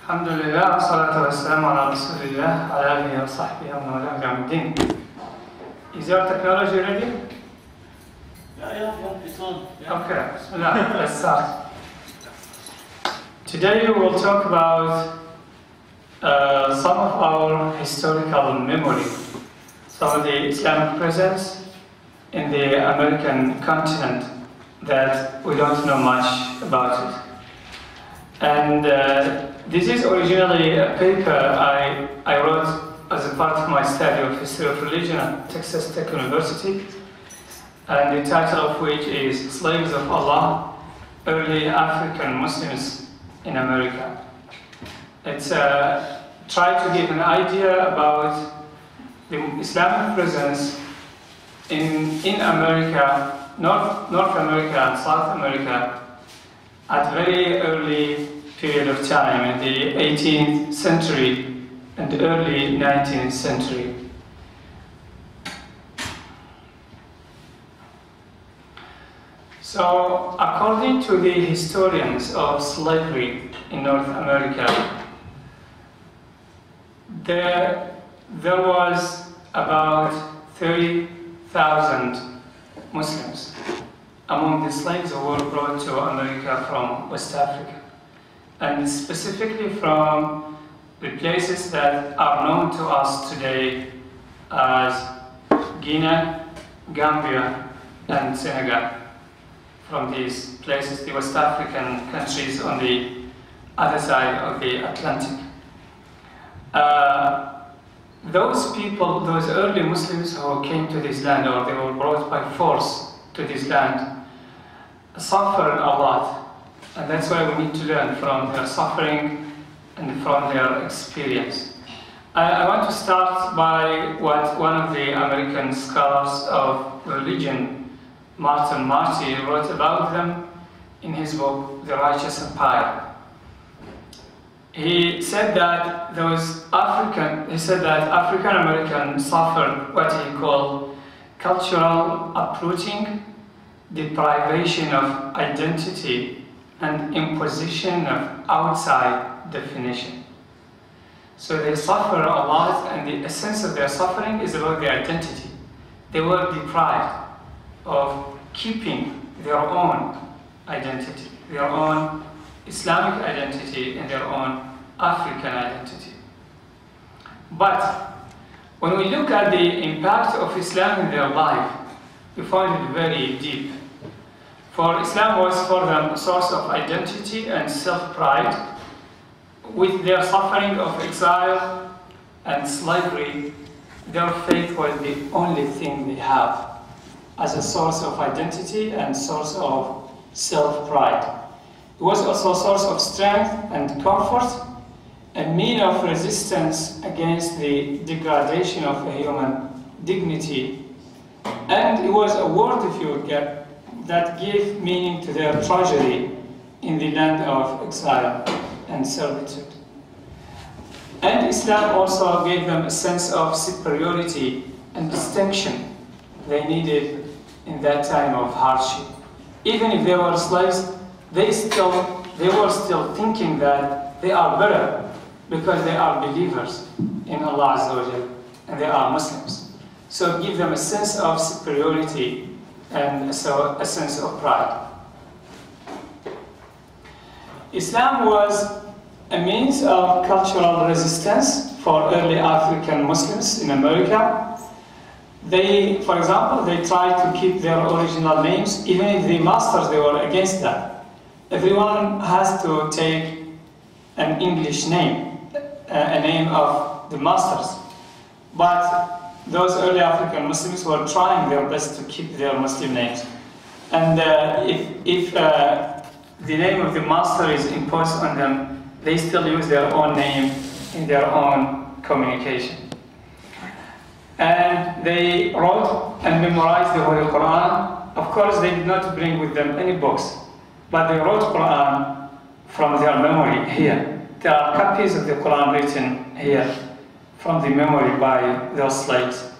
الحمد لله والصلاة والسلام على رسول الله وعلى آله وصحبه ومن والاه إلى يوم الدين. Is your technology ready? Yeah, it's on. Yeah. Okay, Bismillah, let's start. Today we will talk about some of our historical memory, some of the Islamic presence in the American continent that we don't know much about it. And this is originally a paper I wrote as a part of my study of history of religion at Texas Tech University, and the title of which is Slaves of Allah, Early African Muslims in America. It's try to give an idea about the Islamic presence in America, North America and South America, at very early period of time in the 18th century and the early 19th century. So, according to the historians of slavery in North America, there was about 30,000 Muslims among the slaves who were brought to America from West Africa, and specifically from the places that are known to us today as Guinea, Gambia, and Senegal. From these places, the West African countries on the other side of the Atlantic. Those people, those early Muslims who came to this land, or they were brought by force to this land, suffered a lot, and that's why we need to learn from their suffering and from their experience. I want to start by what one of the American scholars of religion, Martin Marty, wrote about them in his book, The Righteous Empire. He said that African Americans suffered what he called cultural uprooting, deprivation of identity, and imposition of outside definition. So they suffer a lot, and the essence of their suffering is about their identity. They were deprived of keeping their own identity, their own Islamic identity, and their own African identity. But when we look at the impact of Islam in their life, we find it very deep. For Islam was for them a source of identity and self-pride. With their suffering of exile and slavery, their faith was the only thing they have as a source of identity and source of self-pride. It was also a source of strength and comfort, a means of resistance against the degradation of human dignity, and it was a word, if you would get, that gave meaning to their tragedy in the land of exile and servitude. And Islam also gave them a sense of superiority and distinction they needed in that time of hardship. Even if they were slaves, they were still thinking that they are better because they are believers in Allah Azza wa Jal, and they are Muslims. So give them a sense of superiority and so a sense of pride. Islam was a means of cultural resistance for early African Muslims in America. They, for example, they tried to keep their original names, even if the masters, they were against that. Everyone has to take an English name, a name of the masters. But those early African Muslims were trying their best to keep their Muslim names. And if the name of the master is imposed on them, they still use their own name in their own communication. And they wrote and memorized the Holy Quran. Of course, they did not bring with them any books, but they wrote Quran from their memory here. There are copies of the Quran written here from the memory by those slaves.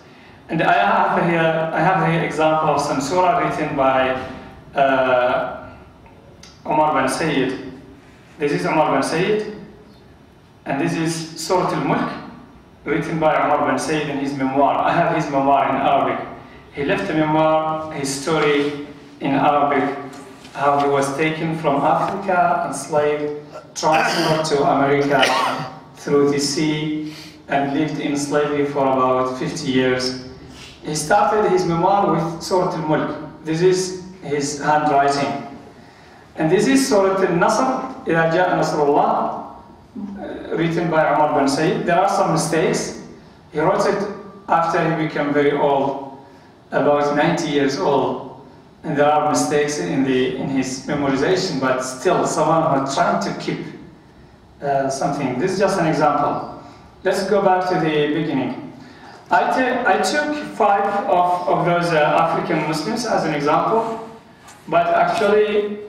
And I have here example of some surah written by Omar bin Sayyid. This is Omar bin Sayyid. And this is Surah Al-Mulk, written by Umar bin Sayyid in his memoir. I have his memoir in Arabic. He left a memoir, his story in Arabic, how he was taken from Africa, enslaved, transferred to America through the sea, and lived in slavery for about 50 years. He started his memoir with Surah Al-Mulk. This is his handwriting. And this is Surah Al-Nasr, إِذَا جَاءَ نَصْرُ اللَّهِ, written by Umar bin Sayyid. There are some mistakes. He wrote it after he became very old, about 90 years old. And there are mistakes in his memorization, but still someone who is trying to keep something. This is just an example. Let's go back to the beginning. I took 5 of those African Muslims as an example, but actually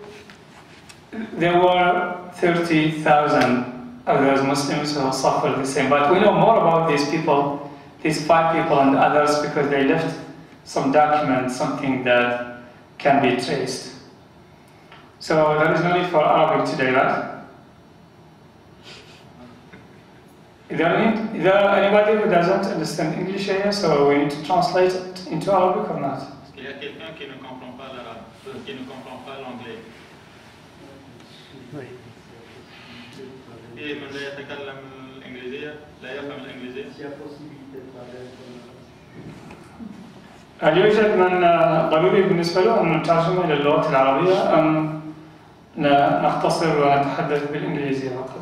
there were 30,000 of those Muslims who suffered the same. But we know more about these people, these 5 people and others, because they left some document, something that can be traced. So there is no need for Arabic today, right? Is there anybody who doesn't understand English here, so we need to translate it into Arabic or not? Il y a quelqu'un qui ne comprend pas l'arabe, qui ne comprend pas l'anglais. في من لا يتكلم الإنجليزية، لا يفهم الإنجليزية. هل يوجد من ضروري بالنسبة له أن نترجم إلى اللغة العربية أم نختصر ونتحدث بالإنجليزية فقط؟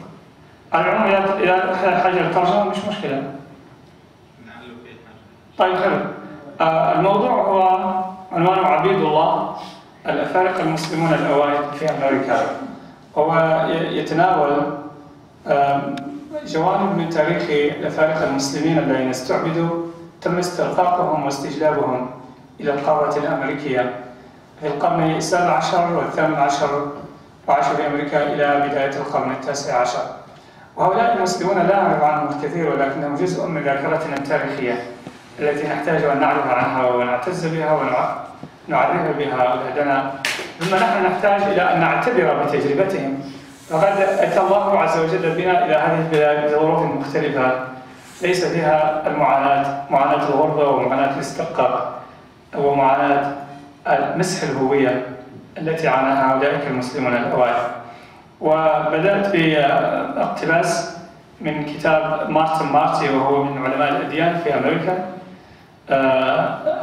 على العموم إذا حاجة للترجمة مش مشكلة. طيب حلو. الموضوع هو عنوانه عبيد الله الأفارقة المسلمون الأوائل في أمريكا. هو يتناول جوانب من تاريخ الأفارقة المسلمين الذين استعبدوا تم استرقاقهم واستجلابهم إلى القارة الأمريكية في القرن السابع عشر والثامن عشر، وعاشوا في أمريكا إلى بداية القرن التاسع عشر. وهؤلاء المسلمون لا نعرف عنهم الكثير، ولكنهم جزء من ذاكرتنا التاريخية التي نحتاج أن نعرف عنها ونعتز بها ونعرف بها أولادنا. ثم نحن نحتاج إلى أن نعتبر بتجربتهم. فقد أتى الله عز وجل بنا إلى هذه البلاد بظروف مختلفة ليس فيها المعاناة، معاناة الغربة ومعاناة الاسترقاق ومعاناة مسح الهوية التي عاناها أولئك المسلمون الأوائل. وبدأت باقتباس من كتاب مارتي، وهو من علماء الأديان في أمريكا،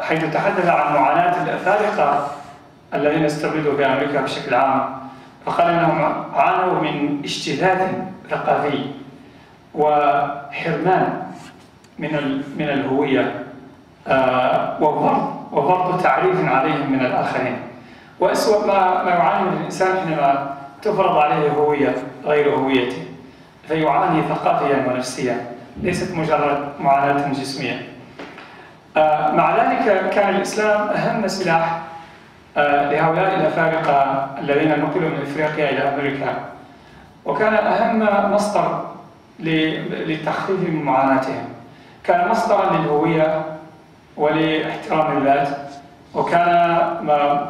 حيث تحدث عن معاناة الأفارقة الذين استبدوا في أمريكا بشكل عام. فقال أنهم عانوا من اجتذاذ ثقافي وحرمان من الهوية وفرض تعريف عليهم من الآخرين. وأسوأ ما يعاني من الإنسان حينما تفرض عليه هوية غير هويته، فيعاني ثقافيا ونفسيا، ليست مجرد معاناة جسمية. مع ذلك كان الإسلام أهم سلاح لهؤلاء الأفارقة الذين نقلوا من إفريقيا إلى أمريكا، وكان أهم مصدر لتخفيف من معاناتهم. كان مصدرا للهوية ولاحترام الذات، وكان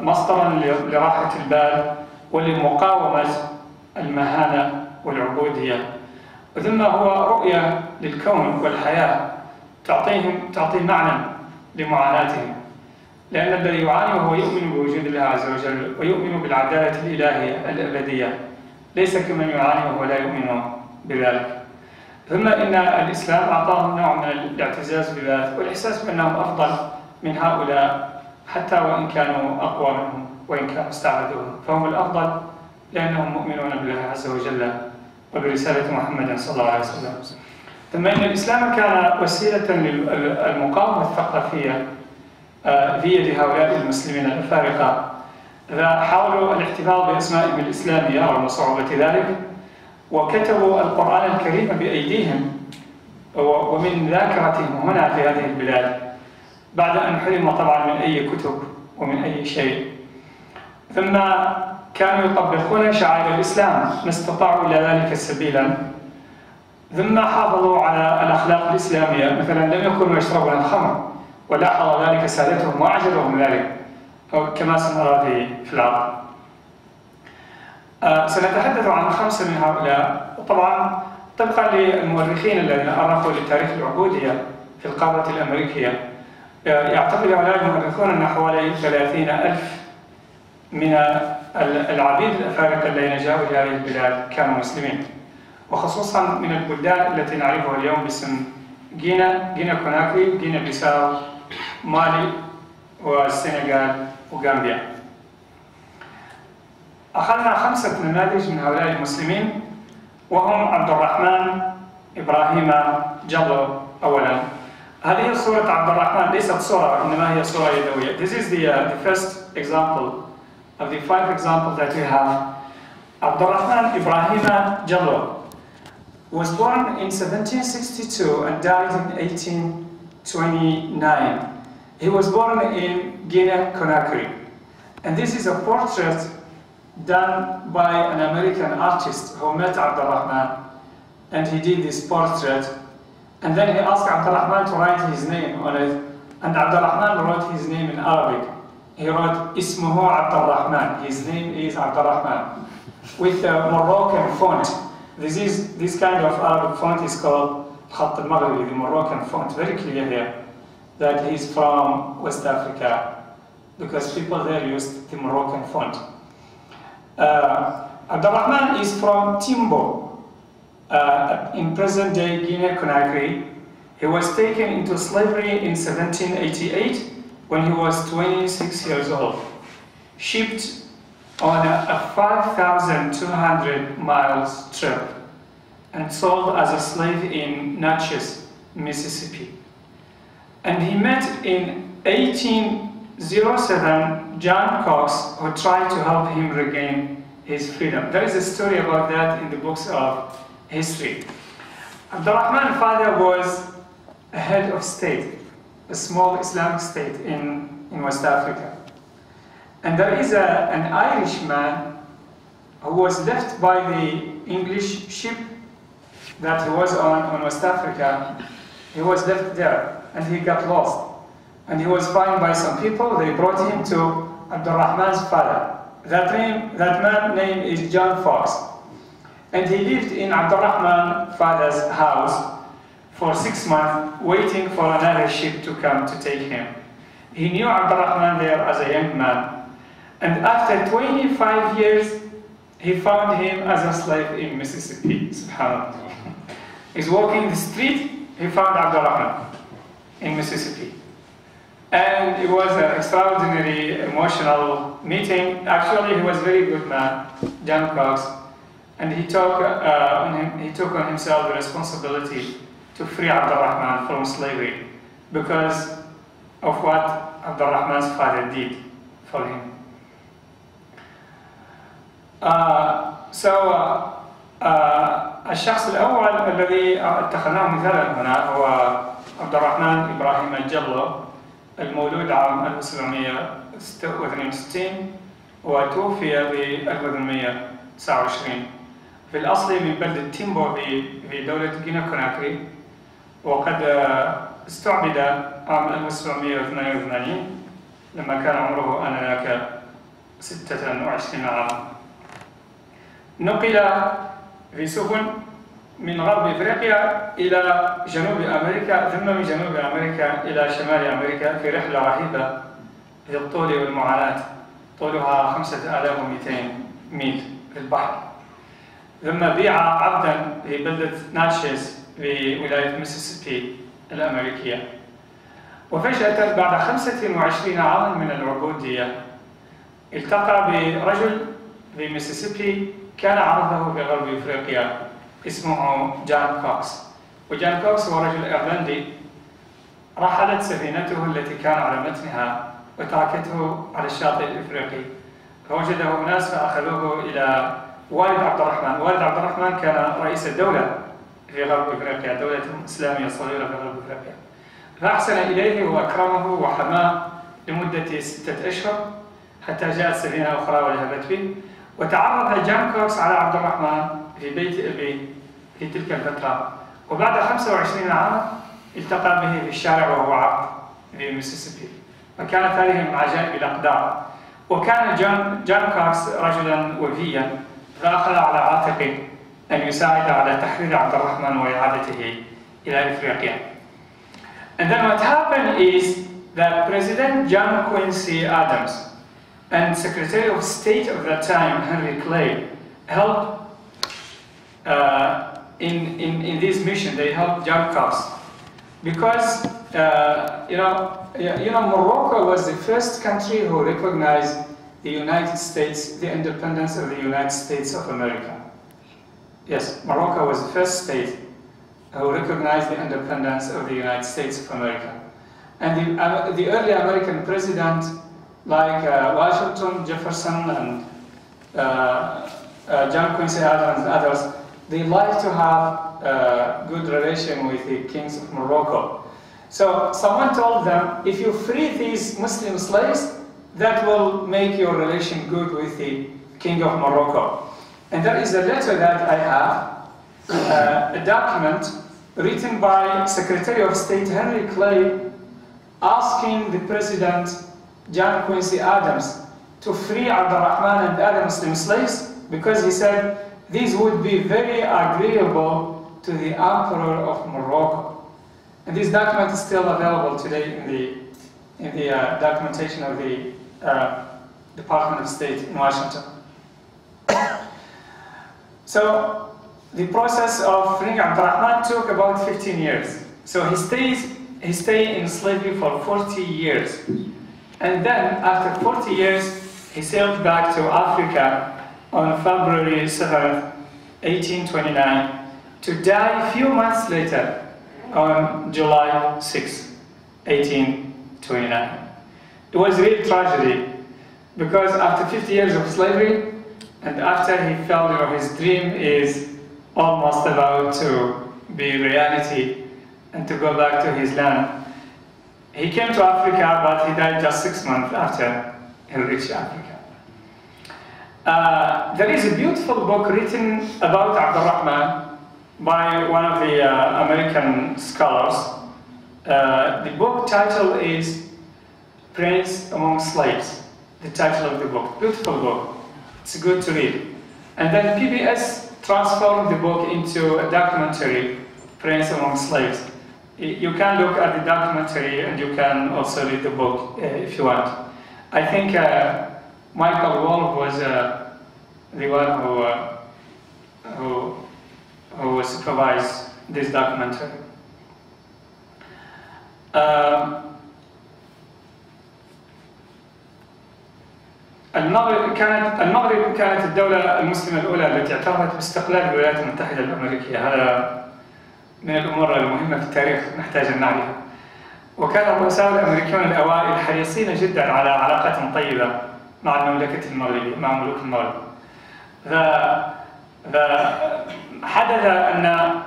مصدرا لراحة البال ولمقاومة المهانة والعبودية. ثم هو رؤية للكون والحياة تعطي معنى لمعاناتهم، لأن الذي يعاني وهو يؤمن بوجود الله عز وجل ويؤمن بالعدالة الإلهية الأبدية، ليس كمن يعاني وهو لا يؤمن بذلك. ثم إن الإسلام أعطاهم نوع من الاعتزاز بالذات والإحساس بأنهم أفضل من هؤلاء، حتى وإن كانوا أقوى منهم وإن كانوا استعبدوهم، فهم الأفضل لأنهم مؤمنون بالله عز وجل وبرسالة محمد صلى الله عليه وسلم. ثم إن الإسلام كان وسيلة للمقاومة الثقافية في يد هؤلاء المسلمين الأفارقة. فحاولوا الاحتفاظ بأسمائهم الإسلامية رغم صعوبة ذلك، وكتبوا القرآن الكريم بأيديهم ومن ذاكرتهم هنا في هذه البلاد، بعد أن حرموا طبعا من أي كتب ومن أي شيء. ثم كانوا يطبقون شعائر الإسلام ما استطاعوا إلى ذلك سبيلا. ثم حافظوا على الأخلاق الإسلامية، مثلا لم يكونوا يشربون الخمر، ولاحظ ذلك سادتهم وأعجبهم ذلك كما سنرى في العرض. سنتحدث عن 5 من هؤلاء. وطبعا طبقا للمؤرخين الذين أرخوا لتاريخ العبودية في القارة الأمريكية، يعتقد هؤلاء المؤرخون أن حوالي 30,000 من العبيد الأفارقة الذين جاءوا إلى هذه البلاد كانوا مسلمين، وخصوصا من البلدان التي نعرفها اليوم باسم غينا كوناكري، غينا بيساو، مالي والسنغال وغامبيا. أخذنا 5 نماذج من هؤلاء المسلمين، وهم عبد الرحمن إبراهيم جلو. أولا، هذه صورة عبد الرحمن، ليست صورة إنما هي صورة يدوية. This is the first example of the 5 examples that we have. Arrahman Ibrahim Jallo was born in 1762 and died in 1829. He was born in Guinea-Conakry. And this is a portrait done by an American artist who met Arrahman, and he did this portrait. And then he asked Arrahman to write his name on it, and Arrahman wrote his name in Arabic. He wrote Ismuhu Arrahman. His name is Arrahman, with a Moroccan font. This kind of Arabic font is called Khat al-Maghribi, the Moroccan font. Very clear here that he's from West Africa, because people there used the Moroccan font. Arrahman is from Timbo, in present-day Guinea-Conakry. He was taken into slavery in 1788 when he was 26 years old, shipped on a 5,200 miles trip, and sold as a slave in Natchez, Mississippi. And he met in 1807 John Cox, who tried to help him regain his freedom. There is a story about that in the books of history. Arrahman's father was a head of state, a small Islamic state in West Africa. And there is an Irishman who was left by the English ship that he was on West Africa. He was left there and he got lost. And he was found by some people. They brought him to Arrahman's father. That man's name is John Fox. And he lived in Arrahman's father's house for 6 months, waiting for another ship to come to take him. He knew Arrahman there as a young man. And after 25 years, he found him as a slave in Mississippi. Subhanallah. He's walking the street, he found Arrahman in Mississippi. And it was an extraordinary, emotional meeting. Actually, he was a very good man, John Cox. And he took on himself the responsibility to free Arrahman from slavery because of what Arrahman's father did for him. الشخص الأول الذي اتخذناه مثالا هنا هو عبد الرحمن إبراهيم جلو، المولود عام 1762 وتوفي ب 1829. في الأصل من بلدة تيمبو في دولة غينيا كوناكري، وقد استعبد عام 1782 لما كان عمره آنذاك 26 عاما. نقل في سفن من غرب إفريقيا إلى جنوب أمريكا، ثم من جنوب أمريكا إلى شمال أمريكا في رحلة رهيبة في الطول والمعاناة، طولها 5200 ميل في البحر. ثم بيع عبدا في بلدة ناتشيز في ولاية ميسيسيبي الأمريكية. وفجأة بعد 25 عاما من العبودية التقى برجل في ميسيسيبي كان عرضه في غرب إفريقيا اسمه جان كوكس. وجان كوكس هو رجل إيرلندي. رحلت سفينته التي كان على متنها وتركته على الشاطئ الإفريقي، فوجده ناس فأخذوه إلى والد عبد الرحمن. والد عبد الرحمن كان رئيس الدولة في غرب إفريقيا، دولة إسلامية صغيرة في غرب إفريقيا، فأحسن إليه وأكرمه وحماه لمدة 6 أشهر حتى جاءت سفينة أخرى وذهبت به. وتعرف جان كوكس على عبد الرحمن في بيت أبيه في تلك الفترة، وبعد 25 عاما التقى به في الشارع وهو عبد في ميسيسيبي. فكانت هذه من عجائب الأقدار. وكان جان كوكس رجلا وفيا، فأخذ على عاتقه أن يساعد على تحرير عبد الرحمن وإعادته إلى إفريقيا. And then what happened is that President John Quincy Adams and Secretary of State of that time, Henry Clay, helped in this mission. They helped John Cox because Morocco was the first country who recognized the United States, the independence of the United States of America. Yes, Morocco was the first state who recognized the independence of the United States of America. And the early American president, like Washington, Jefferson, and John Quincy Adams and others, they like to have a good relation with the kings of Morocco. So someone told them, if you free these Muslim slaves, that will make your relation good with the king of Morocco. And there is a letter that I have, a document written by Secretary of State Henry Clay asking the President John Quincy Adams to free Arrahman and other Muslim slaves because he said these would be very agreeable to the Emperor of Morocco. And this document is still available today in the documentation of the Department of State in Washington. So the process of freeing Arrahman took about 15 years. So he stayed in slavery for 40 years. And then after 40 years, he sailed back to Africa on February 7th, 1829, to die a few months later on July 6th, 1829. It was a real tragedy because after 50 years of slavery and after he felt his dream is almost about to be reality and to go back to his land, he came to Africa, but he died just 6 months after he reached Africa. There is a beautiful book written about Arrahman by one of the American scholars. The book title is Prince Among Slaves, the title of the book. Beautiful book. It's good to read. And then PBS transformed the book into a documentary, Prince Among Slaves. You can look at the documentary and you can also read the book if you want. I think Michael Wolff was the one who supervised this documentary. المغرب كانت الدولة المسلمة الأولى التي اعترفت باستقلال الولايات المتحدة الأمريكية. هذا من الأمور المهمة في التاريخ نحتاج أن نعرفها. وكان الرؤساء الأمريكيون الأوائل حريصين جدا على علاقات طيبة مع المملكة المغربية، مع ملوك المغرب. فحدث أن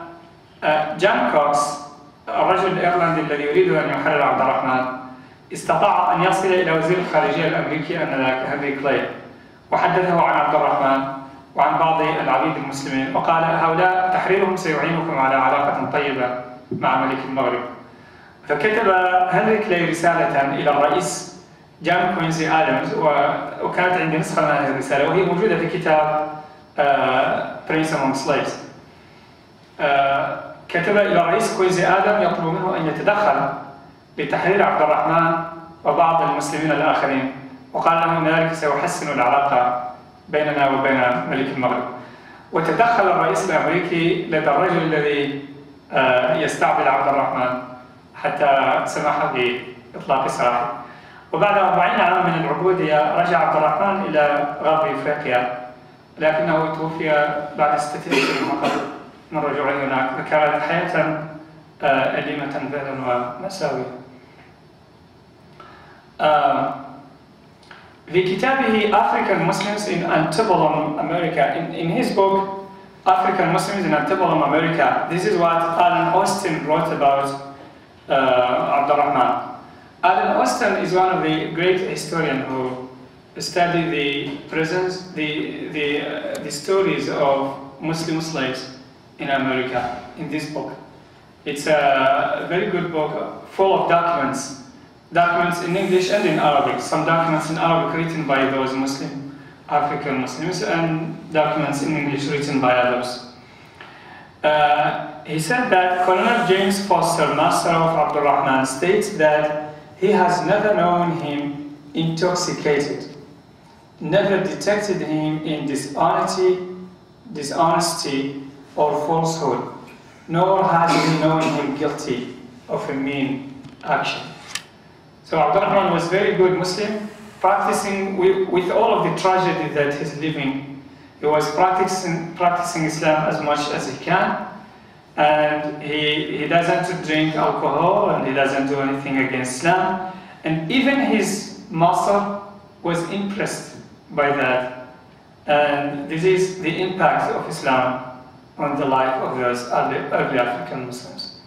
جان كوكس الرجل الإيرلندي الذي يريد أن يحرر عبد الرحمن استطاع أن يصل إلى وزير الخارجية الأمريكي آنذاك هنري كلاي وحدثه عن عبد الرحمن وعن بعض العبيد المسلمين وقال هؤلاء تحريرهم سيعينكم على علاقة طيبة مع ملك المغرب. فكتب هنري كلاي رسالة إلى الرئيس جان كوينسي آدمز وكانت عندي نسخة من هذه الرسالة وهي موجودة في كتاب Prince Among Slaves. كتب إلى الرئيس كوينسي آدم يطلب منه أن يتدخل لتحرير عبد الرحمن وبعض المسلمين الآخرين وقال له أن ذلك سيحسن العلاقة بيننا وبين ملك المغرب. وتدخل الرئيس الأمريكي لدى الرجل الذي يستعبد عبد الرحمن حتى سمح بإطلاق سراحه. وبعد 40 عام من العبودية رجع عبد الرحمن إلى غرب إفريقيا لكنه توفي بعد 6 أشهر من رجوعه هناك. فكانت حياة أليمة فعلا ومأساوية. في كتابه African Muslims in Antebellum America, in his book African Muslims in Antebellum America, this is what Alan Austin wrote about Arrahman. Alan Austin is one of the great historians who studied the prisons, the stories of Muslim slaves in America in this book. It's a very good book full of documents in English and in Arabic. Some documents in Arabic written by those African Muslims, and documents in English written by others. He said that Colonel James Foster, master of Arrahman, states that he has never known him intoxicated, never detected him in dishonesty or falsehood, nor has he known him guilty of a mean action. So Arrahman was a very good Muslim, practicing with all of the tragedy that he's living. He was practicing Islam as much as he can, and he doesn't drink alcohol, and he doesn't do anything against Islam. And even his master was impressed by that. And this is the impact of Islam on the life of those early African Muslims.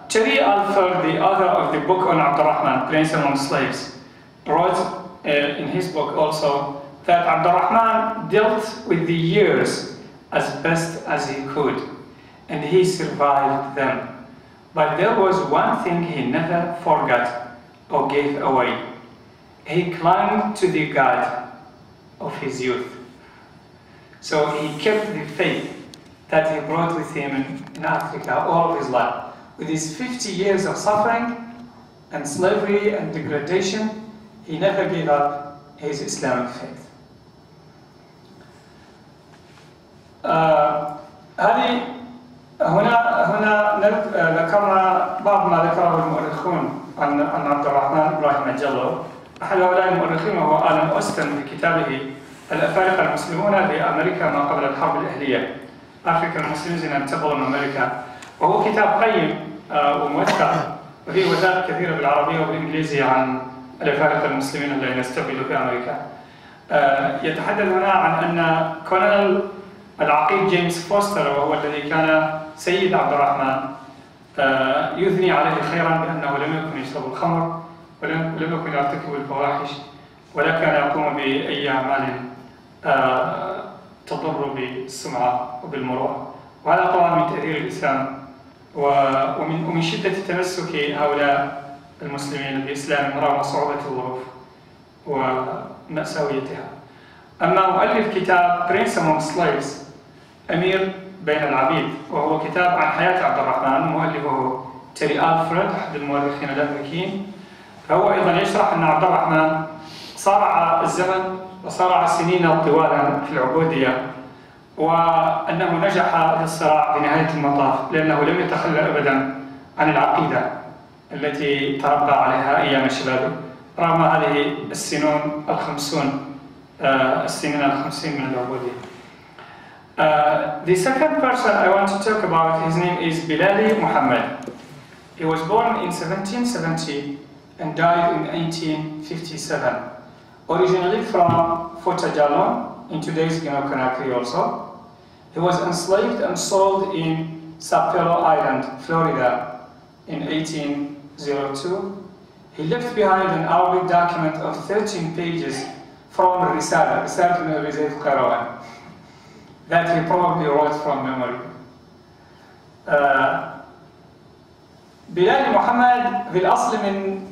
Terry Alford, the author of the book on Arrahman, Prince Among Slaves, wrote in his book also that Arrahman dealt with the years as best as he could, and he survived them. But there was one thing he never forgot or gave away. He clung to the God of his youth. So he kept the faith that he brought with him in Africa all of his life. With his 50 years of suffering and slavery and degradation, he never gave up his Islamic faith. هنا ذكرنا بعض ما ذكره المؤرخون عن عبد الرحمن إبراهيم الجلو. أحد هؤلاء المؤرخين هو آلان أوستن في كتابه الأفارقة المسلمون لأمريكا ما قبل الحرب الأهلية. African Muslims in Antebellum America. وهو كتاب قيم وموسع، وفيه وثائق كثيرة بالعربية وبالإنجليزية عن الأفارقة المسلمين الذين استقبلوا في أمريكا. يتحدث هنا عن أن كولونيل العقيد جيمس فوستر، وهو الذي كان سيد عبد الرحمن، يثني عليه خيرا بأنه لم يكن يشرب الخمر ولم يكن يرتكب الفواحش ولا كان يقوم بأي أعمال تضر بالسمعة وبالمروءة. وهذا طبعا من تأثير الإسلام ومن شدة تمسك هؤلاء المسلمين بإسلام رغم صعوبة الظروف ومأساويتها. أما مؤلف كتاب Prince Among Slaves، أمير بين العبيد، وهو كتاب عن حياة عبد الرحمن، مؤلفه تيري ألفريد أحد المؤرخين الأمريكيين، فهو أيضا يشرح أن عبد الرحمن صارع الزمن وصارع السنين طوالا في العبودية، وأنه نجح في الصراع بنهاية المطاف لأنه لم يتخلى أبدا عن العقيدة التي تربى عليها أيام شبابه رغم هذه السنين الخمسين من العبودية. The second person I want to talk about, his name is Bilali Mohammed. He was born in 1770 and died in 1857. Originally from Fort Jalon in today's Guinea-Conakry also. He was enslaved and sold in Sapelo Island, Florida in 1802. He left behind an Arabic document of 13 pages from Risala that he probably wrote from memory. بلال محمد في الأصل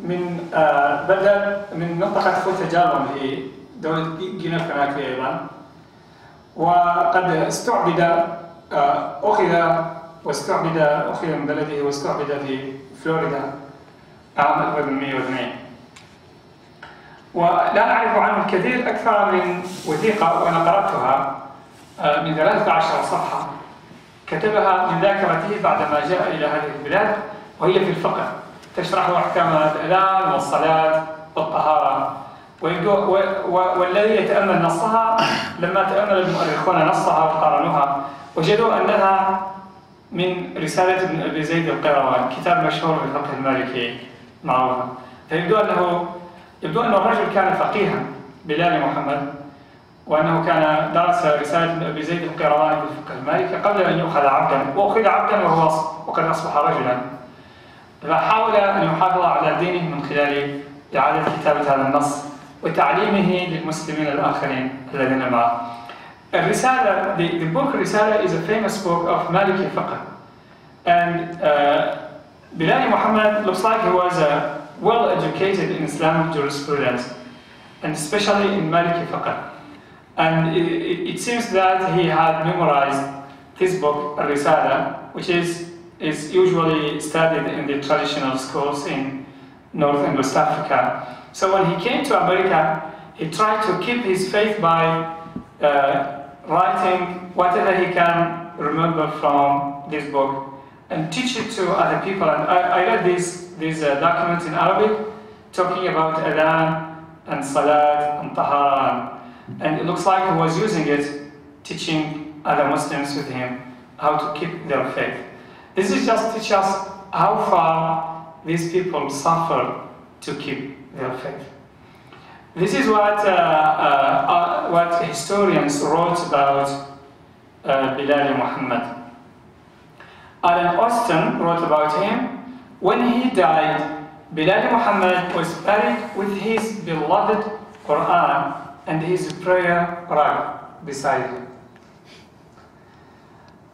من بدأ من منطقة فوت جالون في دولة غينيا كوناكري أيضا، وقد استعبد أخذ من بلده واستعبد في فلوريدا عام 1802. ولا نعرف عنه الكثير أكثر من وثيقة وأنا قرأتها من 13 صفحة كتبها من ذاكرته بعدما جاء إلى هذه البلاد، وهي في الفقه تشرح أحكام الأذان والصلاة والطهارة، والذي يتأمل نصها لما تأمل المؤرخون نصها وقارنوها وجدوا أنها من رسالة ابن أبي زيد القيروان، كتاب مشهور في الفقه المالكي معروف. فيبدو أن الرجل كان فقيها بلال محمد، وأنه كان درس رسالة ابن أبي زيد القيروان في الفقه المالكي قبل أن يؤخذ عبدا، وأخذ عبدا وقد أصبح رجلا، فحاول أن يحافظ على دينه من خلال إعادة كتابة هذا النص وتعليمه للمسلمين الآخرين الذين معه. الرسالة, the book Risala is a famous book of Maliki fiqh, and Bilal Muhammad looks like he was well educated in Islamic jurisprudence and especially in Maliki fiqh. And it seems that he had memorized this book, Al-Risala, which is usually studied in the traditional schools in North and West Africa. So when he came to America, he tried to keep his faith by writing whatever he can remember from this book and teach it to other people. And I read these documents in Arabic talking about Adhan and Salat and Tahara, and it looks like he was using it, teaching other Muslims with him how to keep their faith. This is just teach us how far these people suffer to keep their faith. This is what historians wrote about Bilal Muhammad. Alan Austin wrote about him. When he died, Bilal Muhammad was buried with his beloved Quran and his prayer rug beside him.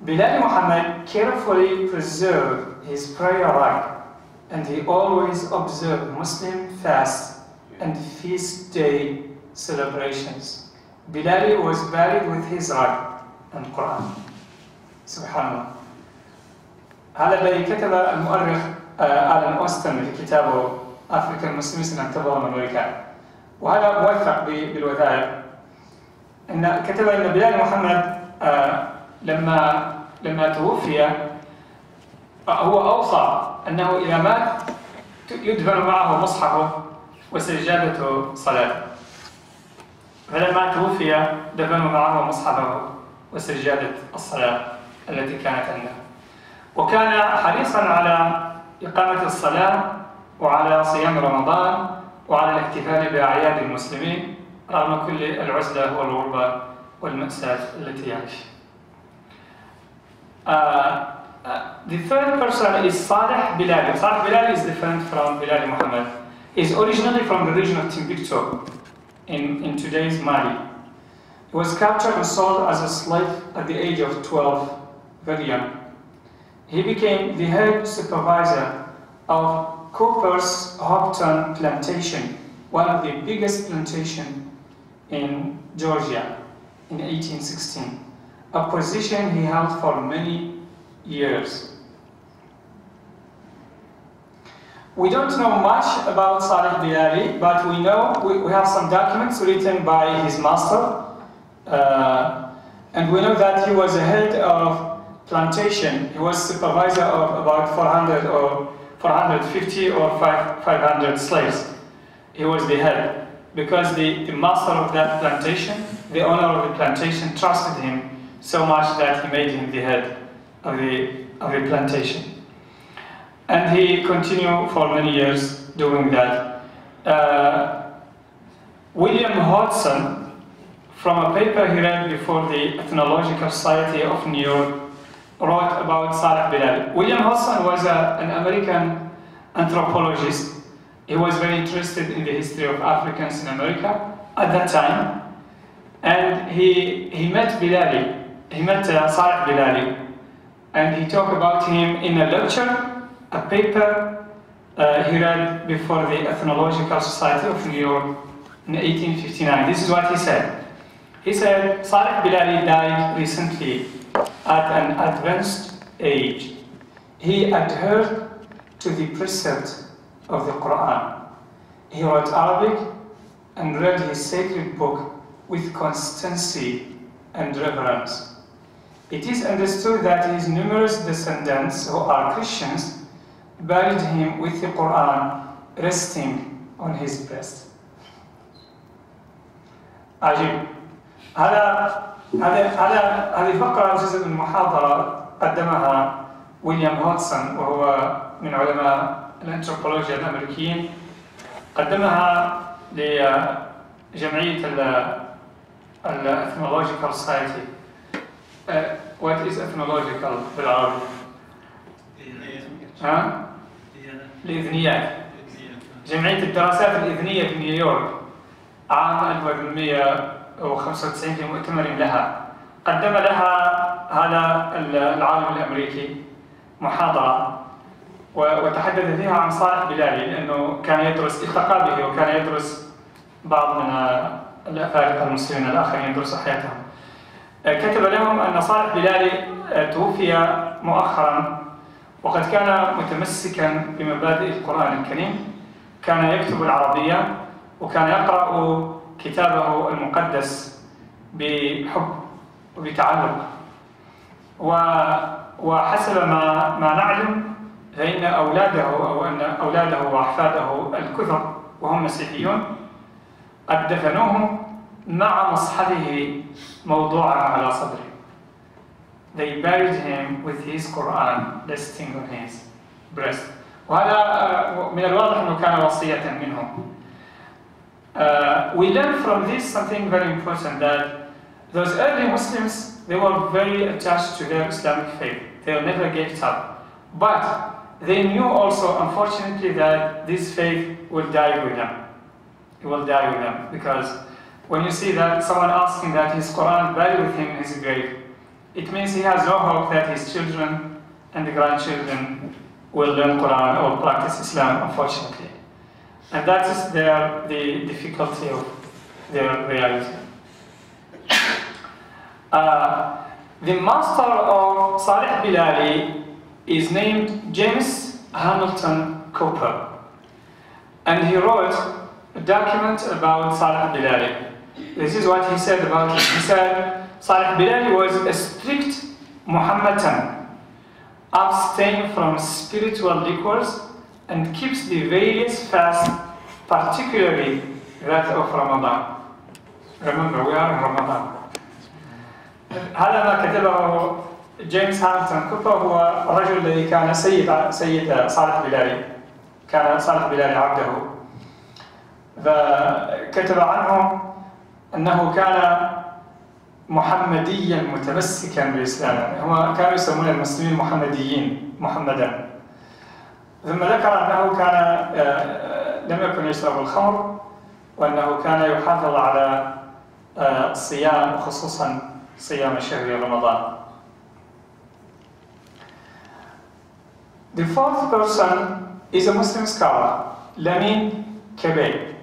Bilal Muhammad carefully preserved his prayer rug, and he always observed Muslim fasts and feast day celebrations. Bilal was buried with his rug and Quran. Subhanallah. هذا الذي كتب المؤرخ آلان أوستن في كتابه أفريكان مسلمز in October أمريكا، وهذا موثق بالوثائق. إن كتب إن بلال محمد لما توفي هو أوصى أنه إذا مات يدفن معه مصحفه وسجادة صلاته. فلما توفي دفنوا معه مصحفه وسجادة الصلاة التي كانت عنده. وكان حريصا على إقامة الصلاة وعلى صيام رمضان وعلى الاحتفال بأعياد المسلمين رغم كل العزلة والغربة والمأساة التي يعيش. The third person is Saleh Bilal. Saleh Bilal is different from Bilal Muhammad. He is originally from the region of Timbuktu in today's Mali. He was captured and sold as a slave at the age of 12, very young. He became the head supervisor of Cooper's Hopton plantation, one of the biggest plantations in Georgia in 1816, a position he held for many years. We don't know much about Saleh Bilali, but we know we have some documents written by his master, and we know that he was a head of plantation. He was supervisor of about 400 or 450 or 500 slaves. He was the head because the master of that plantation, the owner of the plantation, trusted him so much that he made him the head of the plantation. And he continued for many years doing that. William Hodgson, from a paper he read before the Ethnological Society of New York, wrote about Saleh Bilal. William Hodgson was an American anthropologist. He was very interested in the history of Africans in America at that time. And he met Bilali. He met Saleh Bilali. And he talked about him in a lecture, a paper he read before the Ethnological Society of New York in 1859. This is what he said. He said, Saleh Bilali died recently at an advanced age. He adhered to the precepts of the Quran. He wrote Arabic and read his sacred book with constancy and reverence. It is understood that his numerous descendants, who are Christians, buried him with the Quran resting on his breast. عجيب. هذه فقرة جزء من محاضرة قدمها ويليام هودسون، وهو من علماء الأنثروبولوجيا الأمريكيين. قدمها لجمعية الأثنولوجيكال سوسايتي. What is ethnological بالعربي؟ الإذنيات. جمعية الدراسات الإذنية في نيويورك عام 1895 في مؤتمر لها قدم لها هذا العالم الأمريكي محاضرة وتحدث فيها عن صالح بلالي، لأنه كان يدرس التقى به وكان يدرس بعض من الأفارقة المسلمين الآخرين يدرسوا حياتهم. كتب لهم أن صالح بلالي توفي مؤخرا، وقد كان متمسكا بمبادئ القرآن الكريم، كان يكتب العربية وكان يقرأ كتابه المقدس بحب وبتعلق. وحسب ما نعلم فإن أولاده أو أن أولاده وأحفاده الكثر وهم مسيحيون قد دفنوه مع مصحفه موضوعا على صدره. They buried him with his Quran resting on his breast. وهذا من الواضح أنه كان وصية منه. We learn from this something very important, that those early Muslims, they were very attached to their Islamic faith. They never gave it up. But they knew also, unfortunately, that this faith will die with them. It will die with them, because when you see that someone asking that his Quran buried with him in his grave, it means he has no hope that his children and the grandchildren will learn Quran or practice Islam, unfortunately. And that is the difficulty of their reality. The master of Salih Bilali is named James Hamilton Cooper, and he wrote a document about Salih Bilali. This is what he said about him. He said, Salih Bilali was a strict Mohammedan, abstain from spiritual liquors, and keeps the various fasts, particularly that of Ramadan. Remember, we are in Ramadan. هذا ما كتبه جيمس هامilton كوبر، هو الرجل الذي كان سيد صالح بلالي، كان صالح بلالي عبده. فكتب عنه أنه كان محمديا متمسكا بالإسلام، هو كانوا يسمون المسلمين محمديين، محمدا. ثم ذكر أنه كان لم يكن يشرب الخمر، وأنه كان يحافظ على الصيام، خصوصا صيام شهر رمضان. The fourth person is a Muslim scholar, Lamine Kebe.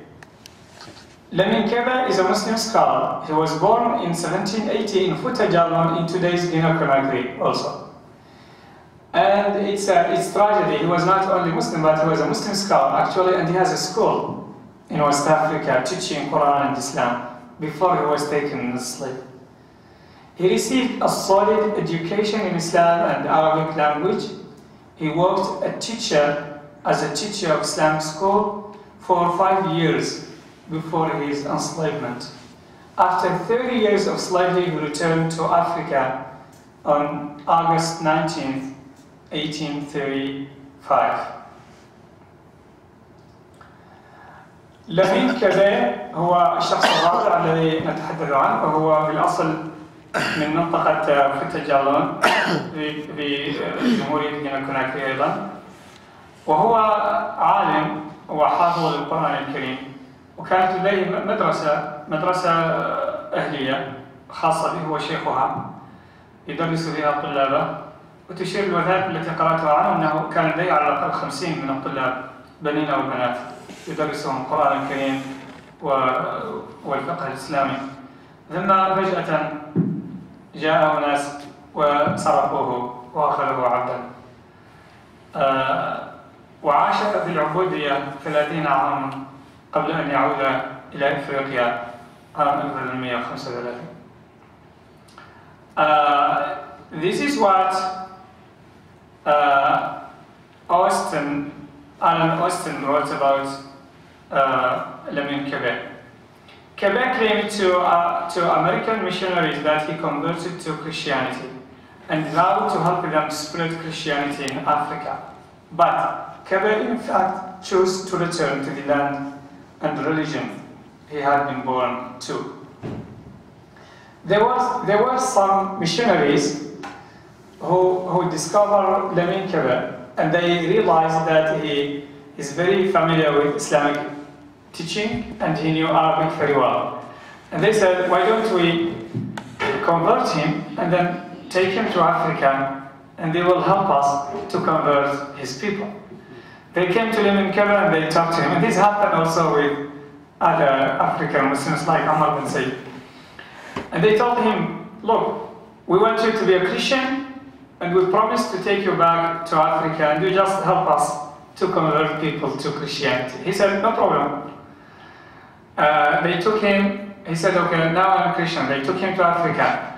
Lamine Kebe is a Muslim scholar. He was born in 1780 in Fouta-Djallon in today's Guinea-Conakry also. And it's tragedy. He was not only Muslim, but he was a Muslim scholar actually, and he has a school in West Africa teaching Quran and Islam before he was taken as slave. He received a solid education in Islam and Arabic language. He worked as a teacher of Islamic school for 5 years before his enslavement. After 30 years of slavery, he returned to Africa on August 19, 1835. لامين كبي هو الشخص الرابع الذي نتحدث عنه، وهو بالأصل من منطقة فوتا-دجالون في جمهورية غينيا-كوناكري أيضا، وهو عالم وحافظ للقرآن الكريم، وكانت لديه مدرسة أهلية خاصة به وشيخها يدرس فيها طلابه. وتشير الوثائق التي قرأتها عنه أنه كان لديه على الأقل 50 من الطلاب بنين أو بنات يدرسهم القرآن الكريم والفقه الإسلامي. ثم فجأة جاءه ناس وسرقوه وأخذوه عبدا، وعاش في العبودية 30 عاما قبل أن يعود إلى إفريقيا عام 1835. This is what Alan Austin wrote about Lamine Kebe. Kebe claimed to American missionaries that he converted to Christianity and vowed to help them spread Christianity in Africa. But Kebe in fact chose to return to the land and religion he had been born to. There were some missionaries who discovered Lamine Kebe, and they realized that he is very familiar with Islamic teaching and he knew Arabic very well. And they said, why don't we convert him and then take him to Africa and they will help us to convert his people. They came to Lamine Kebe and they talked to him. And this happened also with other African Muslims like Amr bin Sayyid. And they told him, look, we want you to be a Christian and we promise to take you back to Africa and you just help us to convert people to Christianity. He said, no problem. They took him, he said, okay, now I'm a Christian. They took him to Africa.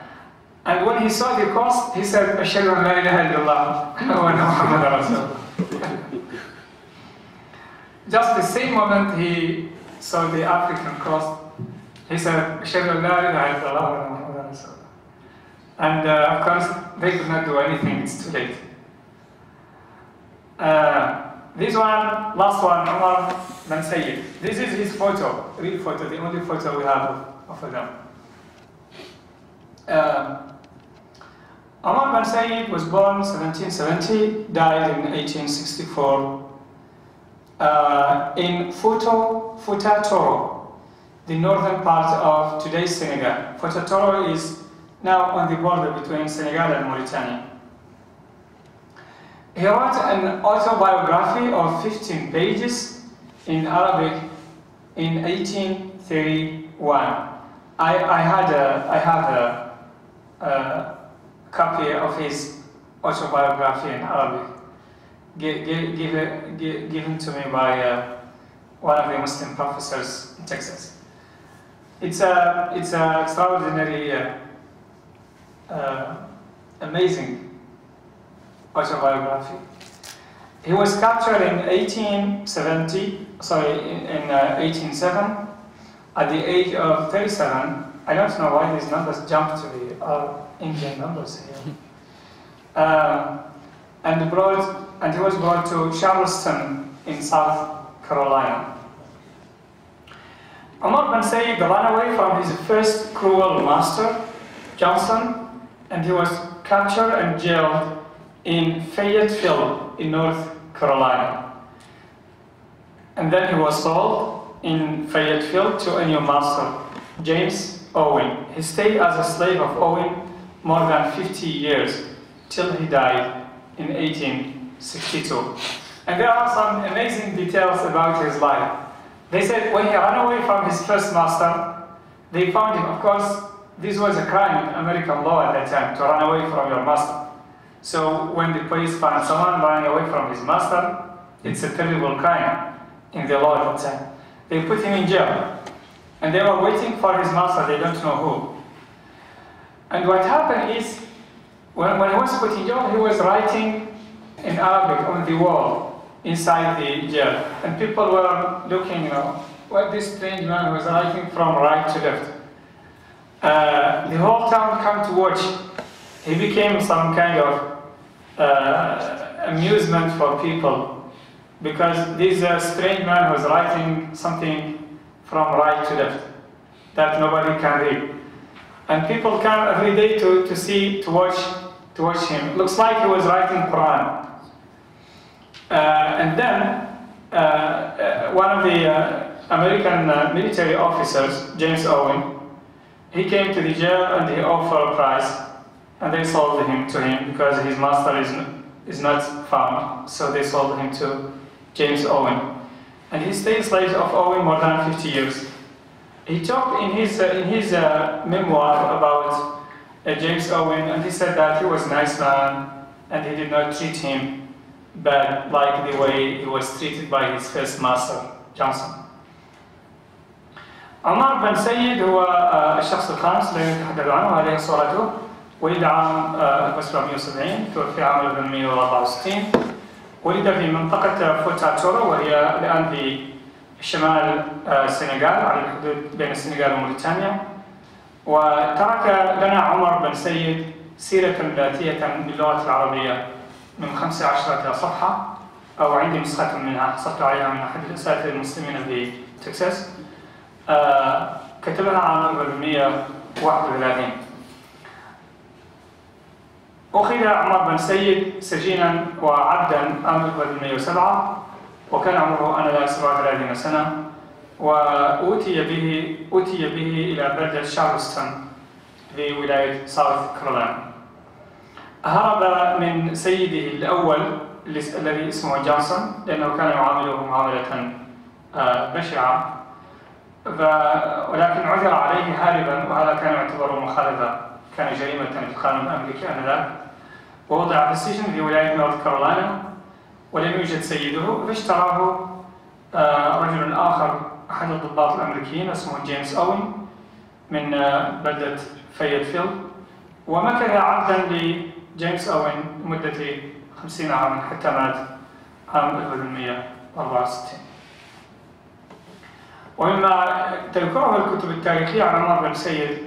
And when he saw the cost, he said, Ashhadu an la ilaha illallah wa anna Muhammadan Rasulullah. Just the same moment he saw the African cost, he said, Ashhadu an la ilaha illallah wa anna Muhammadan Rasulullah. And of course, they could not do anything, it's too late. This one, last one, Umar bin Sayyid. This is his photo, real photo, the only photo we have of them. Umar bin Sayyid was born 1770, died in 1864 in Fouta Toro, the northern part of today's Senegal. Fouta Toro is now on the border between Senegal and Mauritania. He wrote an autobiography of 15 pages in Arabic in 1831. I have a copy of his autobiography in Arabic, given to me by one of the Muslim professors in Texas. It's a extraordinary, amazing autobiography. He was captured in 1807 at the age of 37. I don't know why these numbers jump to the Indian numbers here. And he was brought to Charleston in South Carolina. Umar bin Sayyid ran away from his first cruel master, Johnson, and he was captured and jailed in Fayetteville in North Carolina. And then he was sold in Fayetteville to a new master, James Owen. He stayed as a slave of Owen more than 50 years till he died in 1862. And there are some amazing details about his life. They said when he ran away from his first master, they found him. Of course, this was a crime in American law at that time, to run away from your master. So when the police found someone running away from his master, it's a terrible crime in the law at that time. They put him in jail. And they were waiting for his master, they don't know who. And what happened is, when he was put in jail, he was writing in Arabic on the wall inside the jail. And people were looking, what this strange man was writing from right to left. The whole town came to watch. He became some kind of amusement for people, because this strange man was writing something from right to left that nobody can read. And people come every day to watch him. It looks like he was writing Quran. And then one of the American military officers, James Owen, he came to the jail and he offered a price, and they sold him to him because his master is not found. So they sold him to James Owen. And he stayed slave of Owen more than 50 years. He talked in his memoir about James Owen, and he said that he was a nice man and he did not treat him bad like the way he was treated by his first master, Johnson. عمر بن سيد هو الشخص الخامس الذي نتحدث عنه. هذه صورته. ولد عام 1770، توفي عام 1864. ولد في منطقة فوتا تورو، وهي الآن في شمال السنغال على الحدود بين السنغال وموريتانيا. وترك لنا عمر بن سيد سيرة ذاتية باللغة العربية من 15 صفحة، أو عندي نسخة منها حصلت عليها من أحد الأساتذة المسلمين في تكساس. كتبها عام 1831. أخذ عمر بن سيد سجينا وعبدا عام 1807، وكان عمره آنذاك 37 سنة، وأوتي به إلى بلدة شارلستون في ولاية ساوث كارولاينا. هرب من سيده الأول الذي اسمه جونسون، لأنه كان يعامله معاملة بشعة، ولكن عثر عليه هاربا، وهذا كان يعتبر مخالفة، كان جريمة في القانون الأمريكي آنذاك، ووضع في السجن في ولاية نورث كارولاينا ولم يوجد سيده، فاشتراه رجل آخر أحد الضباط الأمريكيين اسمه جيمس أوين من بلدة فايتفيلد، ومكث عبدا لجيمس أوين لمدة 50 عاما حتى مات عام 1864. ومما تذكره الكتب التاريخية عن عمر بن سيد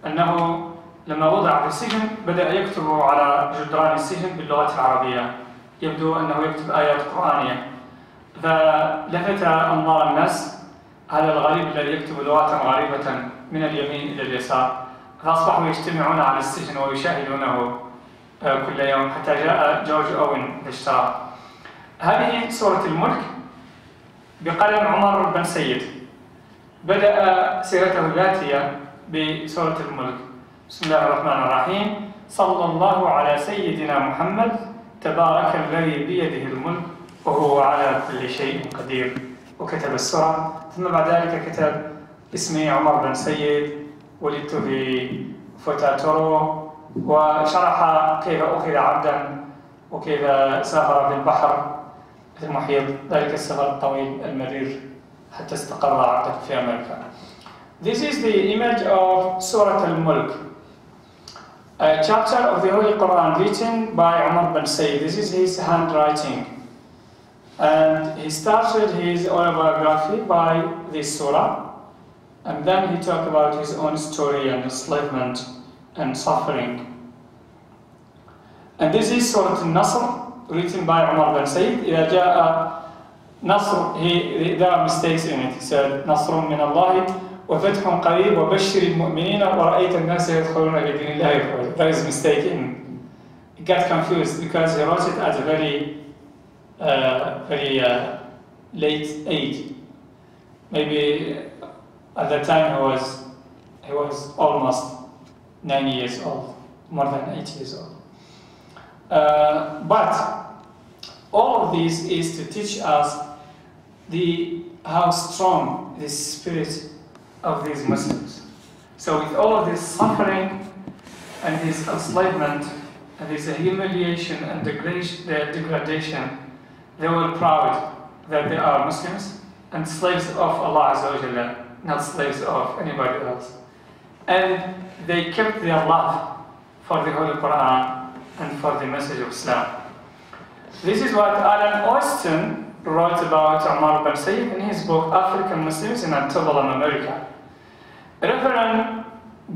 أنه لما وضع في السجن بدأ يكتب على جدران السجن باللغة العربية، يبدو أنه يكتب آيات قرآنية، فلفت أنظار الناس هذا الغريب الذي يكتب لغة غريبة من اليمين إلى اليسار، فأصبحوا يجتمعون على السجن ويشاهدونه كل يوم حتى جاء جورج أوين فاشتراه. هذه سورة الملك بقلم عمر بن سيد. بدأ سيرته الذاتية بسورة الملك. بسم الله الرحمن الرحيم. صلى الله على سيدنا محمد تبارك الذي بيده الملك وهو على كل شيء قدير، وكتب السورة. ثم بعد ذلك كتب اسمي عمر بن سيد، ولدت في فوتاتورو، وشرح كيف أخذ عبدا وكيف سافر في البحر في المحيط، ذلك السفر الطويل المرير حتى استقر عبدا في أمريكا. This is the image of Surah Al-Mulk, a chapter of the Holy Quran written by Umar bin Sayyid. This is his handwriting. And he started his autobiography by this surah, and then he talked about his own story and enslavement and suffering. And this is Surah Al-Nasr, written by Umar bin Sayyid. إذا جاء نصر, there are mistakes in it. He said, نصر من الله وفتح قريب وبشر المؤمنين ورأيت الناس يدخلون في دين الله أفواجا. There is a mistake in. He got confused because he wrote it at a very late age. Maybe at that time he was almost 9 years old, more than 8 years old. But all of this is to teach us how strong the spirit of these Muslims. So with all of this suffering and this enslavement and this humiliation and degradation, they were proud that they are Muslims and slaves of Allah Azza wa Jalla, not slaves of anybody else. And they kept their love for the Holy Quran and for the message of Islam. This is what Alan Austin wrote about Umar bin Sayyid in his book African Muslims in Antebellum, America. Reverend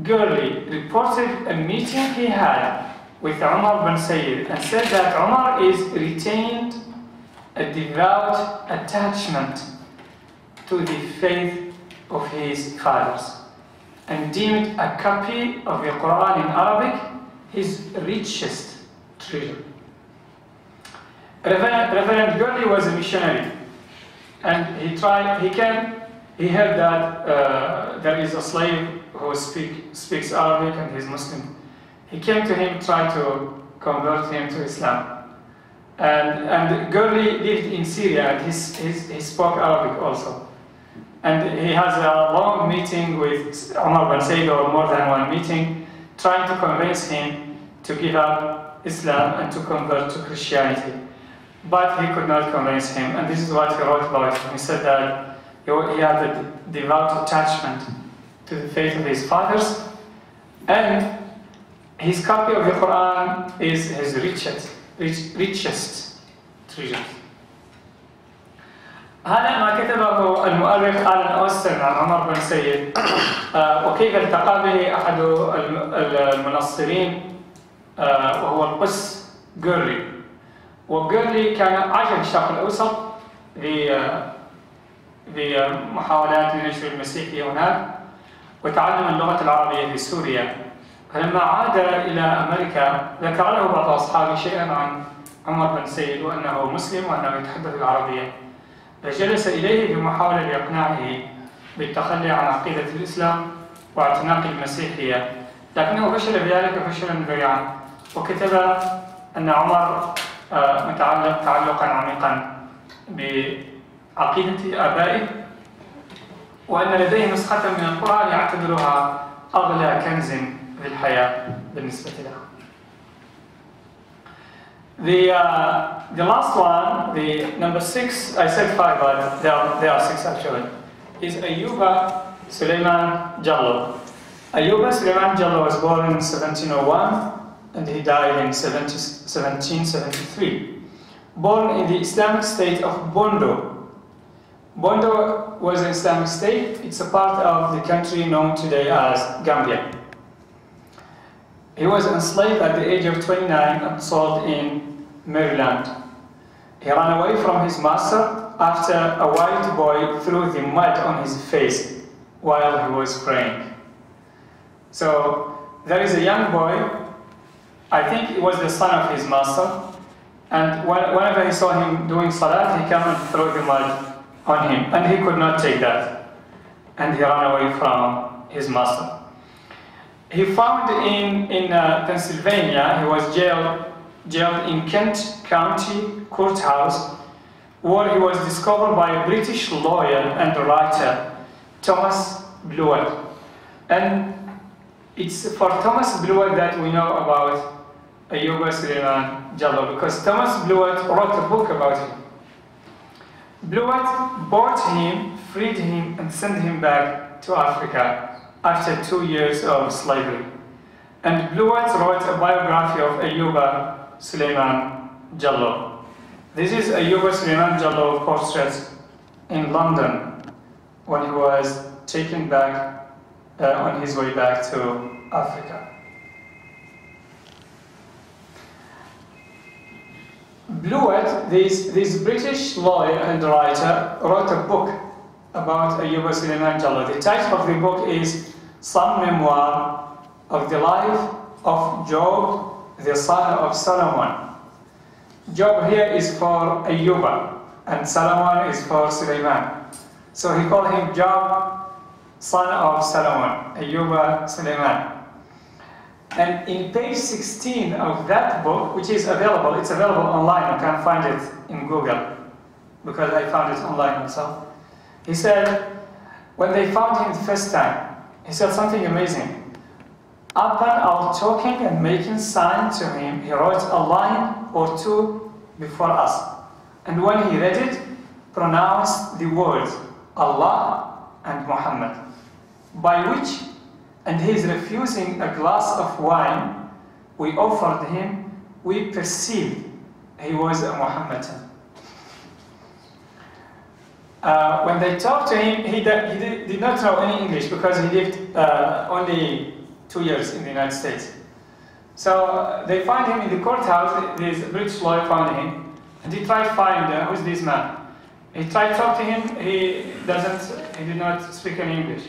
Gurley reported a meeting he had with Umar bin Sayyid and said that Umar is retained a devout attachment to the faith of his fathers and deemed a copy of the Quran in Arabic his richest treasure. Reverend Gurley was a missionary, and he heard that there is a slave who speaks Arabic and he's Muslim. He came to him, tried to convert him to Islam. And Gurley lived in Syria, and he spoke Arabic also. And he has a long meeting with Umar bin Sayyid, or more than one meeting, trying to convince him to give up Islam and to convert to Christianity. But he could not convince him, and this is what he wrote about him. He said that he had a devout attachment to the faith of his fathers, and his copy of the Quran is his richest treasure. هذا ما كتبه المؤرخ آلان أوستن عن عمر بن سيد، وكيف التقى به أحد المنصرين وهو القس جورلي. وجورلي كان عاش في الشرق الأوسط في محاولات لنشر المسيحية هناك، وتعلم اللغة العربية في سوريا. فلما عاد إلى أمريكا ذكر له بعض أصحابه شيئا عن عمر بن سيد وأنه مسلم وأنه يتحدث العربية، فجلس إليه بمحاولة لإقناعه بالتخلي عن عقيدة الإسلام واعتناق المسيحية، لكنه فشل بذلك فشلا ذريعا، وكتب أن عمر متعلق تعلقا عميقا بعقيدة آبائه وأن لديه نسخة من القرآن يعتبرها أغلى كنز في الحياة بالنسبة له. The last one, the number 6, I said 5, but there are 6 actually, is Ayuba Suleiman Jallo. Ayuba Suleiman Jallo was born in 1701 and he died in 1773. Born in the Islamic state of Bondo. Bondo was an Islamic state. It's a part of the country known today as Gambia. He was enslaved at the age of 29 and sold in Maryland. He ran away from his master after a white boy threw the mud on his face while he was praying. So there is a young boy, I think it was the son of his master, and whenever he saw him doing salat, he came and threw the mud on him, and he could not take that, and he ran away from his master. He found in Pennsylvania, he was jailed in Kent County Courthouse, where he was discovered by a British lawyer and writer, Thomas Blewett. And it's for Thomas Blewett that we know about Ayuba Suleiman Jallo, because Thomas Blewett wrote a book about him. Blewett bought him, freed him, and sent him back to Africa after 2 years of slavery. And Blewett wrote a biography of Ayuba Suleiman Jallo. This is Ayuba Suleiman Jallo portrait in London when he was taken back on his way back to Africa. Blewett, this British lawyer and writer, wrote a book about Ayuba Suleiman Jallo. The title of the book is Some Memoir of the Life of Job, the son of Solomon. Job here is for Ayuba, and Solomon is for Suleiman. So he called him Job, son of Solomon, Ayuba Suleiman. And in page 16 of that book, which is available, it's available online, you can find it in Google, because I found it online myself. He said, when they found him the first time, he said something amazing. Upon our talking and making sign to him, he wrote a line or two before us. And when he read it, pronounced the words Allah and Muhammad, by which, and he is refusing a glass of wine we offered him, we perceived he was a Mohammedan. When they talked to him, he did not know any English because he lived only 2 years in the United States. So they found him in the courthouse. This British lawyer found him, and he tried to find who's this man. He tried to talk to him. He did not speak any English.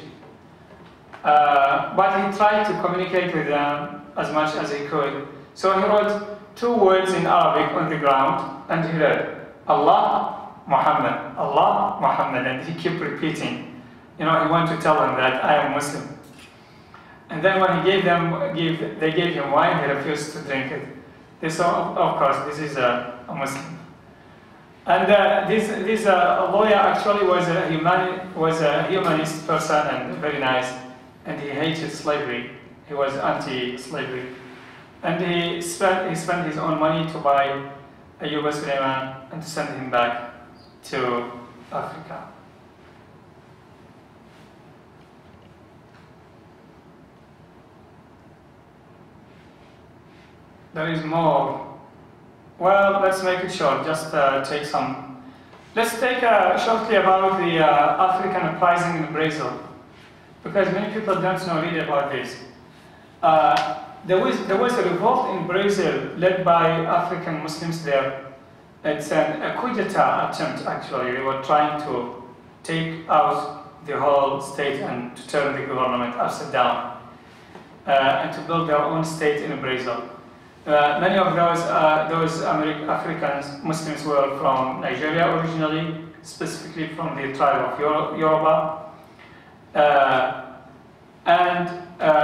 But he tried to communicate with them as much as he could. So he wrote 2 words in Arabic on the ground, and he read, Allah, Muhammad, Allah, Muhammad, and he kept repeating. You know, he wanted to tell them that I am Muslim. And then when he they gave him wine, he refused to drink it. They saw, of course, this is a Muslim. And this lawyer actually was a humanist person and very nice, and he hated slavery. He was anti-slavery, and he spent his own money to buy Ayuba Suleiman and to send him back to Africa. There is more. Well, let's make it short. Just take some. Let's take shortly about the African uprising in Brazil, because many people don't know really about this. There was a revolt in Brazil led by African Muslims there. It's a coup d'etat attempt, actually. They were trying to take out the whole state and to turn the government upside down and to build their own state in Brazil. Many of those African Muslims were from Nigeria originally, specifically from the tribe of Yoruba.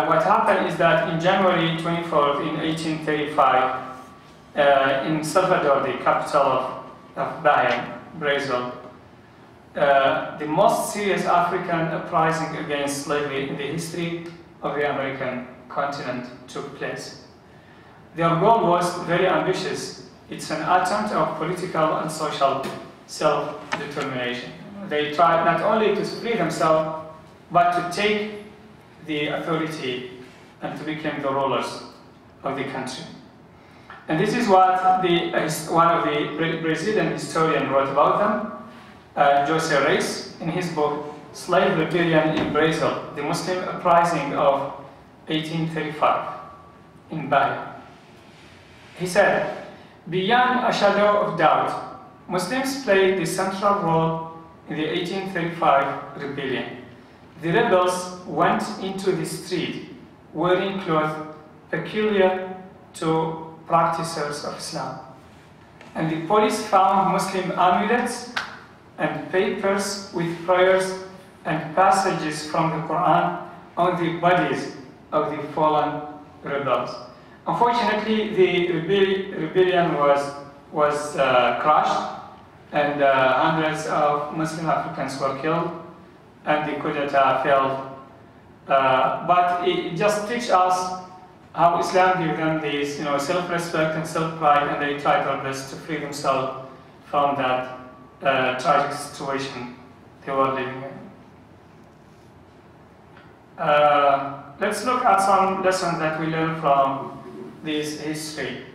What happened is that in January 24th, in 1835, in Salvador, the capital of Bahia, Brazil, the most serious African uprising against slavery in the history of the American continent took place. Their goal was very ambitious. It's an attempt of political and social self-determination. They tried not only to free themselves, but to take the authority and to become the rulers of the country. And this is what one of the Brazilian historians wrote about them, José Reis, in his book, Slave Rebellion in Brazil, the Muslim Uprising of 1835 in Bahia. He said, beyond a shadow of doubt, Muslims played the central role in the 1835 rebellion. The rebels went into the street wearing clothes peculiar to practitioners of Islam. And the police found Muslim amulets and papers with prayers and passages from the Quran on the bodies of the fallen rebels. Unfortunately, the rebellion was crushed, and hundreds of Muslim Africans were killed, and the coup d'etat failed. But it just teaches us how Islam gives them this, self-respect and self-pride, and they try their best to free themselves from that tragic situation they were living in. Let's look at some lessons that we learn from this history.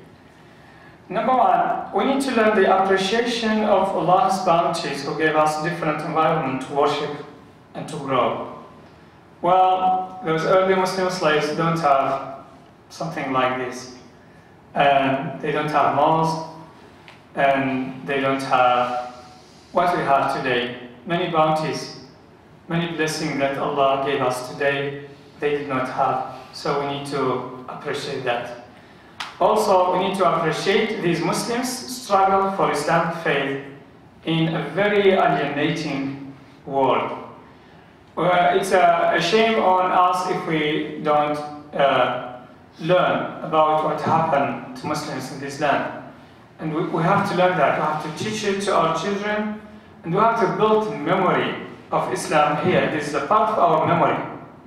Number one, we need to learn the appreciation of Allah's bounties who gave us different environment to worship and to grow. Well, those early Muslim slaves don't have something like this. And they don't have malls, and they don't have what we have today. Many bounties, many blessings that Allah gave us today, they did not have. So we need to appreciate that. Also, we need to appreciate these Muslims' struggle for Islamic faith in a very alienating world. It's a shame on us if we don't learn about what happened to Muslims in this land. And we have to learn that. We have to teach it to our children, and we have to build memory of Islam here. This is a part of our memory,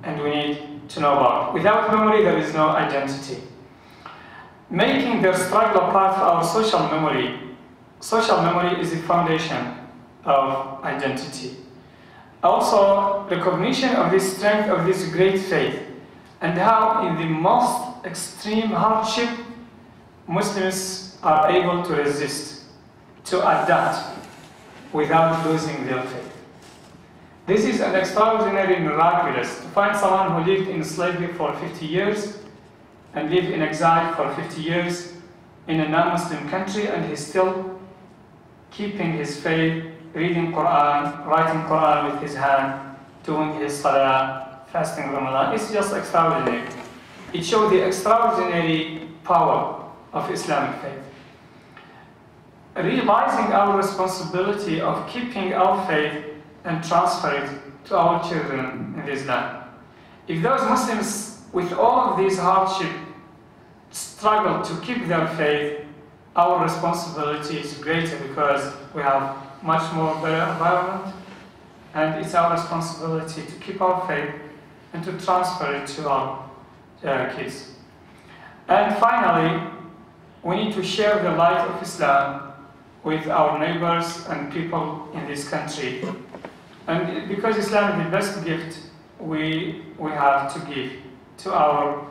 and we need to know about it. Without memory, there is no identity. Making their struggle a part of our social memory. Social memory is the foundation of identity. Also, recognition of the strength of this great faith and how in the most extreme hardship, Muslims are able to resist, to adapt without losing their faith. This is an extraordinary miraculous to find someone who lived in slavery for 50 years and lived in exile for 50 years in a non-Muslim country, and he's still keeping his faith, reading Quran, writing Quran with his hand, doing his salah, fasting Ramadan. It's just extraordinary. It shows the extraordinary power of Islamic faith. Realizing our responsibility of keeping our faith and transfer it to our children in this land. If those Muslims with all of these hardships struggle to keep their faith, our responsibility is greater because we have much more better environment, and it's our responsibility to keep our faith and to transfer it to our kids. And finally, we need to share the light of Islam with our neighbors and people in this country. And because Islam is the best gift we have to give to our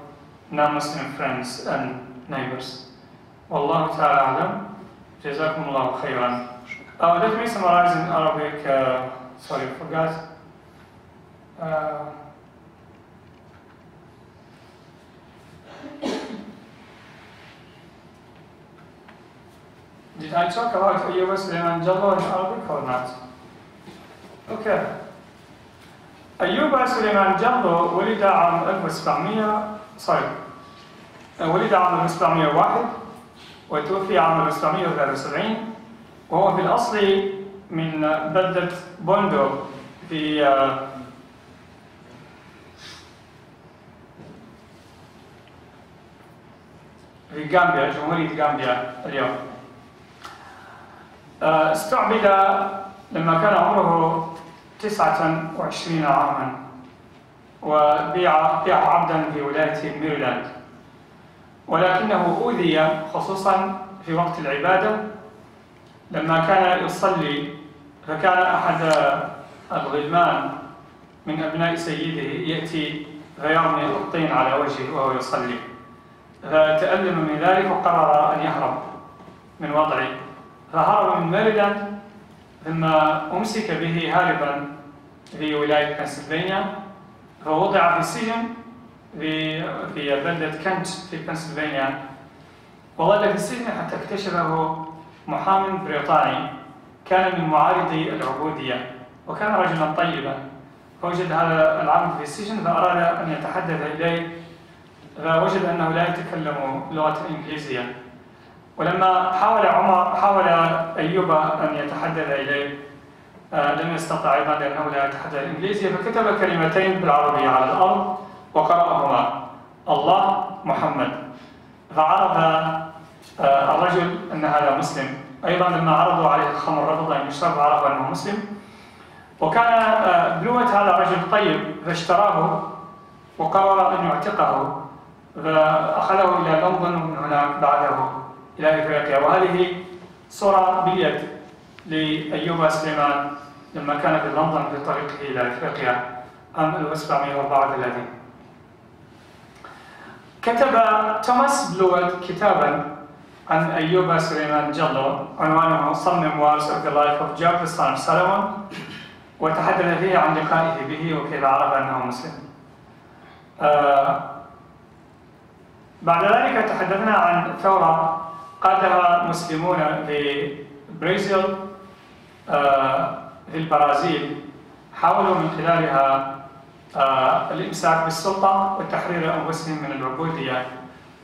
non-Muslim friends and neighbors. Wallahu ta'ala a'lam. Jazakumullahu khairan. Let me summarize in Arabic. Sorry, I forgot. Did I talk about Ayyub Suleiman Jallo in Arabic or not? Okay. أيوب سليمان جلو ولد عام 1701 وتوفي عام 1773، وهو في الأصل من بلدة بوندو في غامبيا، جمهورية غامبيا اليوم. استعبد لما كان عمره 29 عاما، وبيع عبدا في ولاية ميريلاند، ولكنه أوذي خصوصا في وقت العبادة لما كان يصلي، فكان أحد الغلمان من أبناء سيده يأتي فيرمي الطين على وجهه وهو يصلي، فتألم من ذلك وقرر أن يهرب من وضعه، فهرب من ميريلاند ثم أمسك به هاربا في ولاية بنسلفانيا، فوضع في السجن في بلدة كنت في بنسلفانيا، وظل في السجن حتى اكتشفه محامي بريطاني كان من معارضي العبودية، وكان رجلا طيبا، فوجد هذا العبد في السجن فأراد أن يتحدث إليه، فوجد أنه لا يتكلم اللغة الإنجليزية، ولما حاول أيوب أن يتحدث إليه لم يستطع أيضا لأنه لا يتحدث الإنجليزية، فكتب كلمتين بالعربية على الأرض وقرأهما: الله محمد. فعرف الرجل أن هذا مسلم. أيضا لما عرضوا عليه الخمر رفض أن يشرب، عرف أنه مسلم، وكان بلوة هذا الرجل طيب فاشتراه وقرر أن يعتقه، فأخذه إلى لندن ومن هناك بعده إلى إفريقيا. وهذه صورة باليد لأيوب سليمان لما كان في لندن في طريقه إلى إفريقيا عام 1734. كتب توماس بلوت كتابا عن أيوب سليمان جلو عنوانه Some Memoirs of the Life of Job the Son of Solomon، وتحدث فيه عن لقائه به وكيف عرف أنه مسلم. بعد ذلك تحدثنا عن ثورة قادها مسلمون في برازيل في البرازيل، حاولوا من خلالها الإمساك بالسلطة وتحرير أنفسهم من العبودية،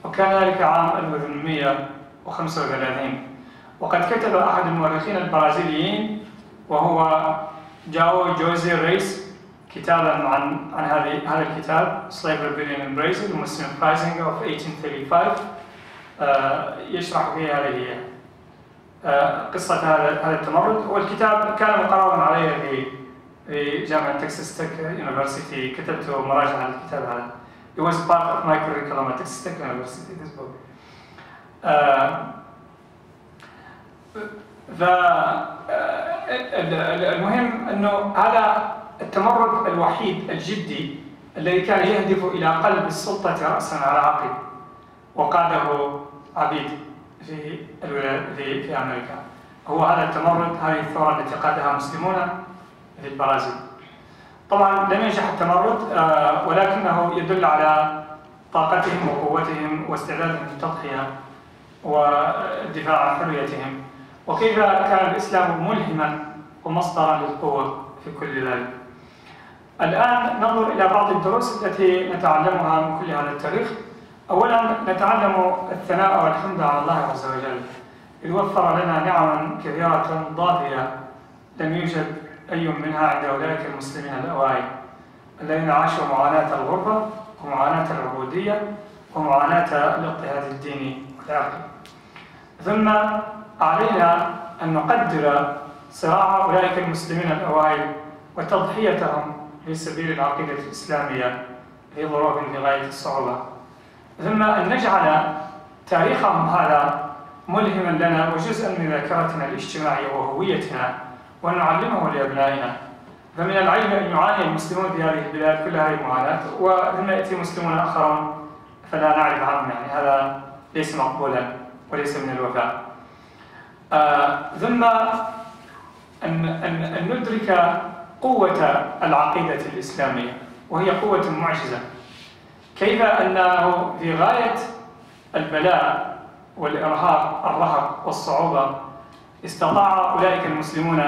وكان ذلك عام 1835. وقد كتب أحد المؤرخين البرازيليين وهو جاو جوزي ريس كتابا عن هذا الكتاب Slave Rebellion in Brazil Muslim Uprising of 1835، يشرح فيه هذه قصة هذا التمرد. والكتاب كان مقررا عليه في جامعة تكساس تك يونيفرسيتي، كتبت مراجعة على الكتاب هذا. It was part of my curriculum at Texas Tech University, this book. المهم أنه هذا التمرد الوحيد الجدي الذي كان يهدف إلى قلب السلطة رأسا على عقب، وقاده عبيد في أمريكا، هو هذا التمرد، هذه الثورة التي قادها مسلمون في البرازيل. طبعا لم ينجح التمرد، ولكنه يدل على طاقتهم وقوتهم واستعدادهم للتضحية والدفاع عن حريتهم، وكيف كان الإسلام ملهما ومصدرا للقوة في كل ذلك. الآن ننظر إلى بعض الدروس التي نتعلمها من كل هذا التاريخ. أولا نتعلم الثناء والحمد على الله عز وجل، إذ وفر لنا نعما كثيرة ضافية لم يوجد أي منها عند أولئك المسلمين الأوائل الذين عاشوا معاناة الغربة ومعاناة العبودية ومعاناة الاضطهاد الديني والعرقي. ثم علينا أن نقدر صراع أولئك المسلمين الأوائل وتضحيتهم في سبيل العقيدة الإسلامية في ظروف في غاية الصعوبة، ثم أن نجعل تاريخهم هذا ملهما لنا وجزءا من ذاكرتنا الاجتماعية وهويتنا، وأن نعلمه لأبنائنا. فمن العيب أن يعاني المسلمون في هذه البلاد كل هذه المعاناة، وثم يأتي مسلمون آخرون فلا نعرف عنهم، يعني هذا ليس مقبولا وليس من الوفاء. ثم أن ندرك قوة العقيدة الإسلامية، وهي قوة معجزة، كيف أنه في غاية البلاء والإرهاب الرهب والصعوبة استطاع أولئك المسلمون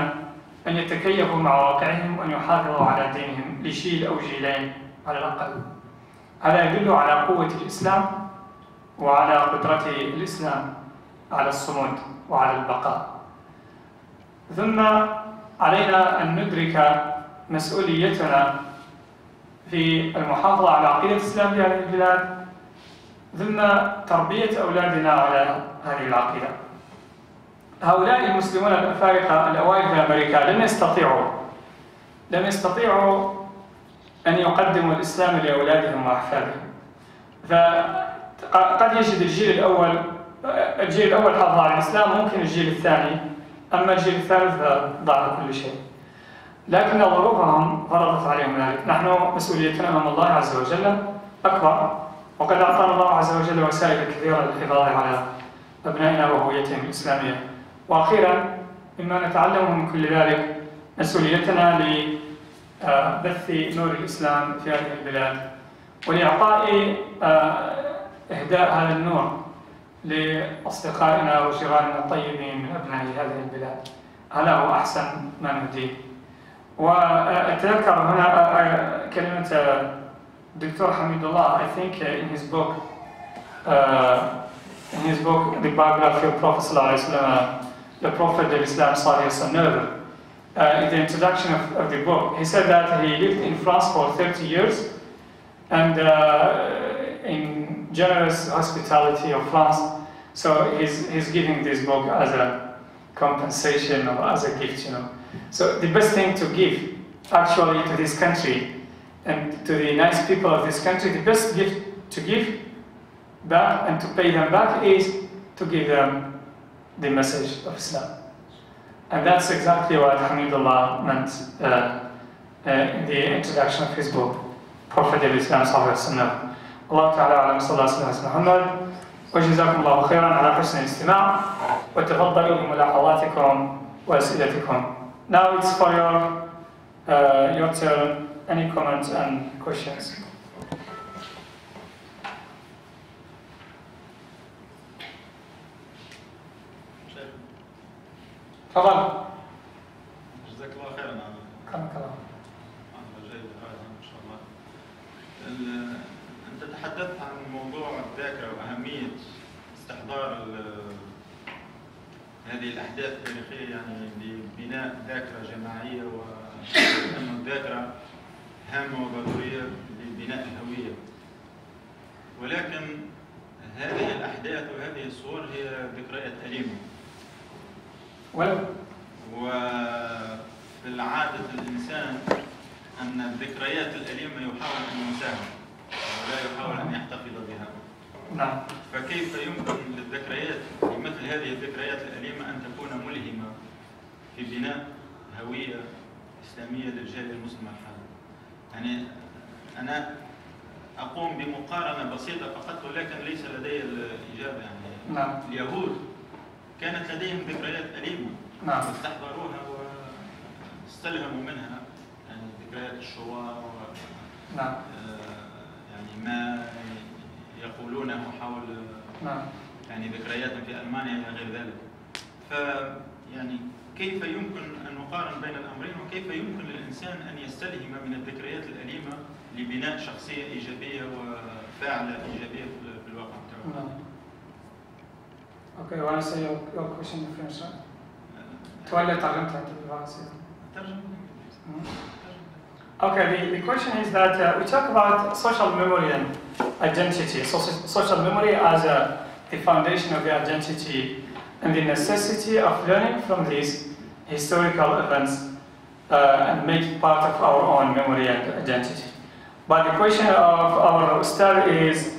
أن يتكيفوا مع واقعهم وأن يحافظوا على دينهم لجيل أو جيلين على الأقل. هذا يدل على قوة الإسلام وعلى قدرة الإسلام على الصمود وعلى البقاء. ثم علينا أن ندرك مسؤوليتنا في المحافظة على عقيدة الإسلام في هذه البلاد، ثم تربية أولادنا على هذه العقيدة. هؤلاء المسلمون الأفارقة الأوائل في أمريكا لم يستطيعوا أن يقدموا الإسلام لأولادهم وأحفادهم. فقد يجد الجيل الأول حافظ على الإسلام، ممكن الجيل الثاني، أما الجيل الثالث فضاع كل شيء. لكن ظروفهم فرضت عليهم ذلك. نحن مسؤوليتنا أمام الله عز وجل أكبر، وقد أعطانا الله عز وجل وسائل كثيرة للحفاظ على أبنائنا وهويتهم الإسلامية. وأخيرا مما نتعلمه من كل ذلك مسؤوليتنا لبث نور الإسلام في هذه البلاد، ولإعطاء إهداء هذا النور لأصدقائنا وجيراننا الطيبين من أبناء هذه البلاد. هذا هو أحسن ما نهديه. وأتذكر هنا كلمة الدكتور حميد الله. I think in his book the biography of Prophet ﷺ, the Prophet of Islam ﷺ, in the introduction of the book, he said that he lived in France for 30 years and in generous hospitality of France, so he's giving this book as a compensation or as a gift, you know. So the best thing to give actually to this country and to the nice people of this country, the best gift to give back and to pay them back is to give them the message of Islam. And that's exactly what Hamidullah meant in the introduction of his book, Prophet of Islam صلى الله عليه وسلم. الله تعالى أعلم، صلى الله عليه وسلم محمد، وجزاكم الله خيرا على حسن الاستماع، وتفضلوا بملاحظاتكم وأسئلتكم. Now it's for your turn. Any comments and questions? تفضل. جزاك الله خيرا. كرمك الله. جيد ان شاء الله. انت تحدثت عن موضوع الذاكره واهميه استحضار هذه الاحداث التاريخيه، يعني لبناء ذاكره جماعيه، وان الذاكره هامه وضروريه لبناء الهويه. ولكن هذه الاحداث وهذه الصور هي ذكريات اليمه. وفي العادة الإنسان أن الذكريات الأليمة يحاول أن ينساها ولا يحاول أن يحتفظ بها. نعم. فكيف يمكن للذكريات مثل هذه الذكريات الأليمة أن تكون ملهمة في بناء هوية إسلامية للجالية المسلمة الحالة؟ يعني أنا أقوم بمقارنة بسيطة فقط، ولكن ليس لدي الإجابة. يعني نعم. اليهود كانت لديهم ذكريات أليمة، نعم، استحضروها واستلهموا منها، يعني ذكريات الشواء نعم، يعني ما يقولونه حول نعم، يعني ذكريات في ألمانيا إلى غير ذلك. فيعني كيف يمكن أن نقارن بين الأمرين، وكيف يمكن للإنسان أن يستلهم من الذكريات الأليمة لبناء شخصية إيجابية وفاعلة إيجابية في الواقع بتاعه؟ نعم. Okay, you want to say your question in French, right? تولي ترجمتها أنت بالفرنسية. Okay, the question is that we talk about social memory and identity. Social memory as the foundation of the identity and the necessity of learning from these historical events and make it part of our own memory and identity. But the question of our Ustaz is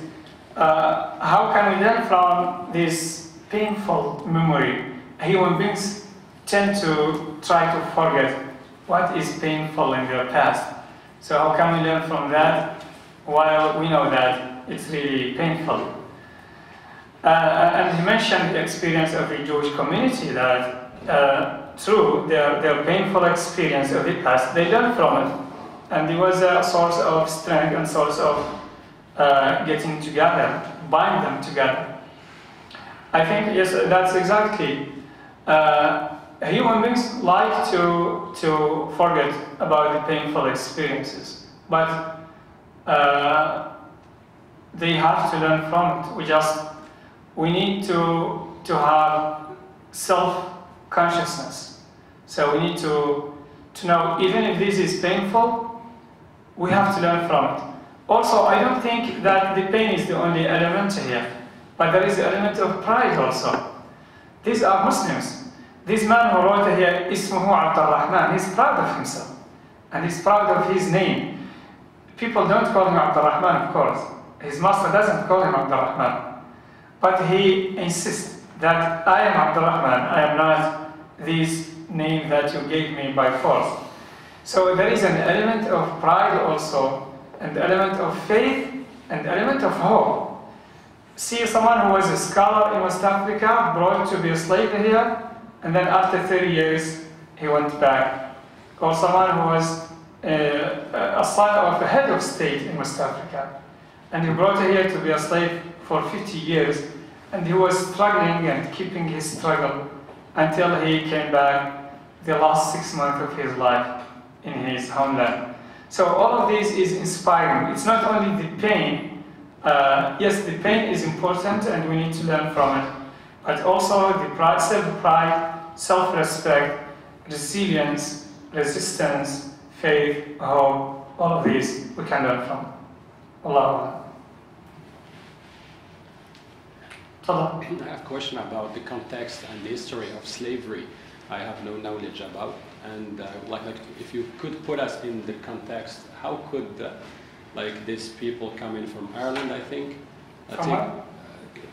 how can we learn from this painful memory? Human beings tend to try to forget what is painful in their past. So how can we learn from that while we know that it's really painful? And he mentioned the experience of the Jewish community that through their painful experience of the past, they learn from it. And it was a source of strength and source of getting together, bind them together. I think, yes, that's exactly. Human beings like to forget about the painful experiences, but they have to learn from it. We need to have self-consciousness. So we need to know, even if this is painful, we have to learn from it. Also, I don't think that the pain is the only element here, but there is the element of pride also. These are Muslims. This man who wrote here, اسمه عبد الرحمن, he's proud of himself. And he's proud of his name. People don't call him Abd al-Rahman, of course. His master doesn't call him Abd al-Rahman. But he insists that I am Abd al-Rahman, I am not this name that you gave me by force. So there is an element of pride also, an element of faith, an element of hope. See someone who was a scholar in West Africa, brought to be a slave here, and then after 30 years he went back. Or someone who was a son of a head of state in West Africa, and he brought here to be a slave for 50 years, and he was struggling and keeping his struggle until he came back the last 6 months of his life in his homeland. So all of this is inspiring. It's not only the pain. Yes, the pain is important and we need to learn from it, but also the pride, self-pride, self-respect, resilience, resistance, faith, hope, all of these we can learn from. Allah. I have a question about the context and the history of slavery. I have no knowledge about, and like if you could put us in the context, how could like these people coming from Ireland, I think,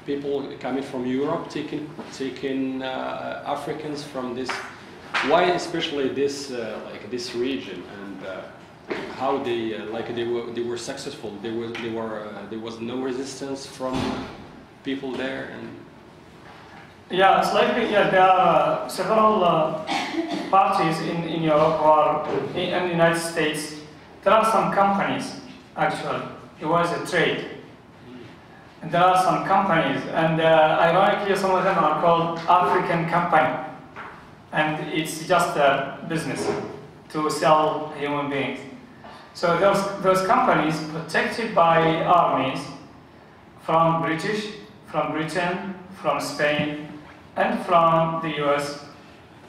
people coming from Europe, taking Africans from this. Why especially this like this region, and how they they were successful? There was no resistance from people there, and yeah, slavery. Yeah, there are several parties in Europe or in the United States. There are some companies actually. It was a trade. And there are some companies, and ironically, some of them are called African company. And it's just a business to sell human beings. So those companies protected by armies from British, from Britain, from Spain, and from the US.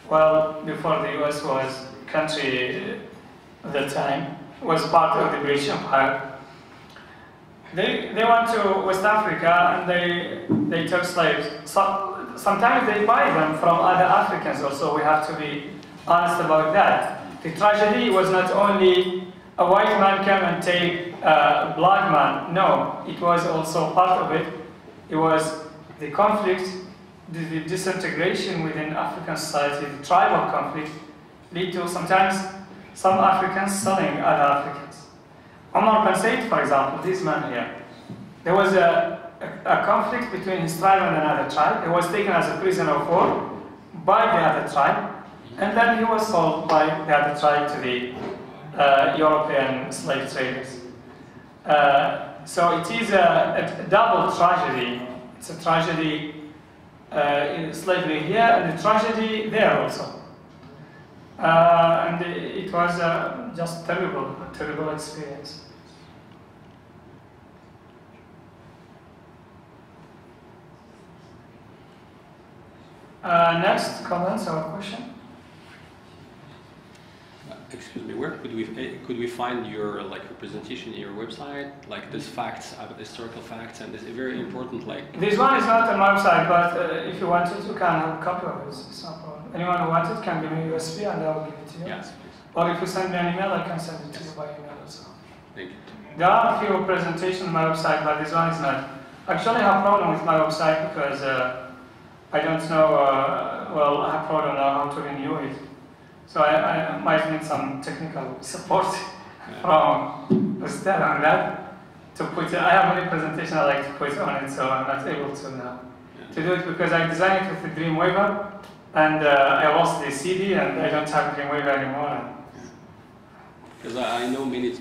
Well, before the US was a country at that time, was part of the British Empire. They went to West Africa and they took slaves. Sometimes they buy them from other Africans also, we have to be honest about that. The tragedy was not only a white man come and take a black man, no, it was also part of it. It was the conflict, the disintegration within African society, the tribal conflict, lead to sometimes some Africans selling other Africans. Omar bin Said, for example, this man here, there was a conflict between his tribe and another tribe. He was taken as a prisoner of war by the other tribe, and then he was sold by the other tribe to the European slave traders. So it is a double tragedy. It's a tragedy in slavery here and a tragedy there also. And it was just a terrible experience. Next comments or question? Excuse me, where could we find your representation in your website, like these facts, historical facts, and this is very important. Like this one is not on my website, but if you want it, you can have a copy of it. It's no problem. Anyone who wants it can give me a USB, and I will give it to you. Yes, please. Or if you send me an email, I can send it to you by email also. Thank you. There are a few presentations on my website, but this one is not. Actually, I have a problem with my website because I don't know. Well, I have problem now how to renew it. So I might need some technical support from Ostaz on that to put it. I have any presentation I like to put on it, so I'm not able to now to do it because I designed it with the Dreamweaver, and I lost the CD and I don't have Dreamweaver anymore. Because I know many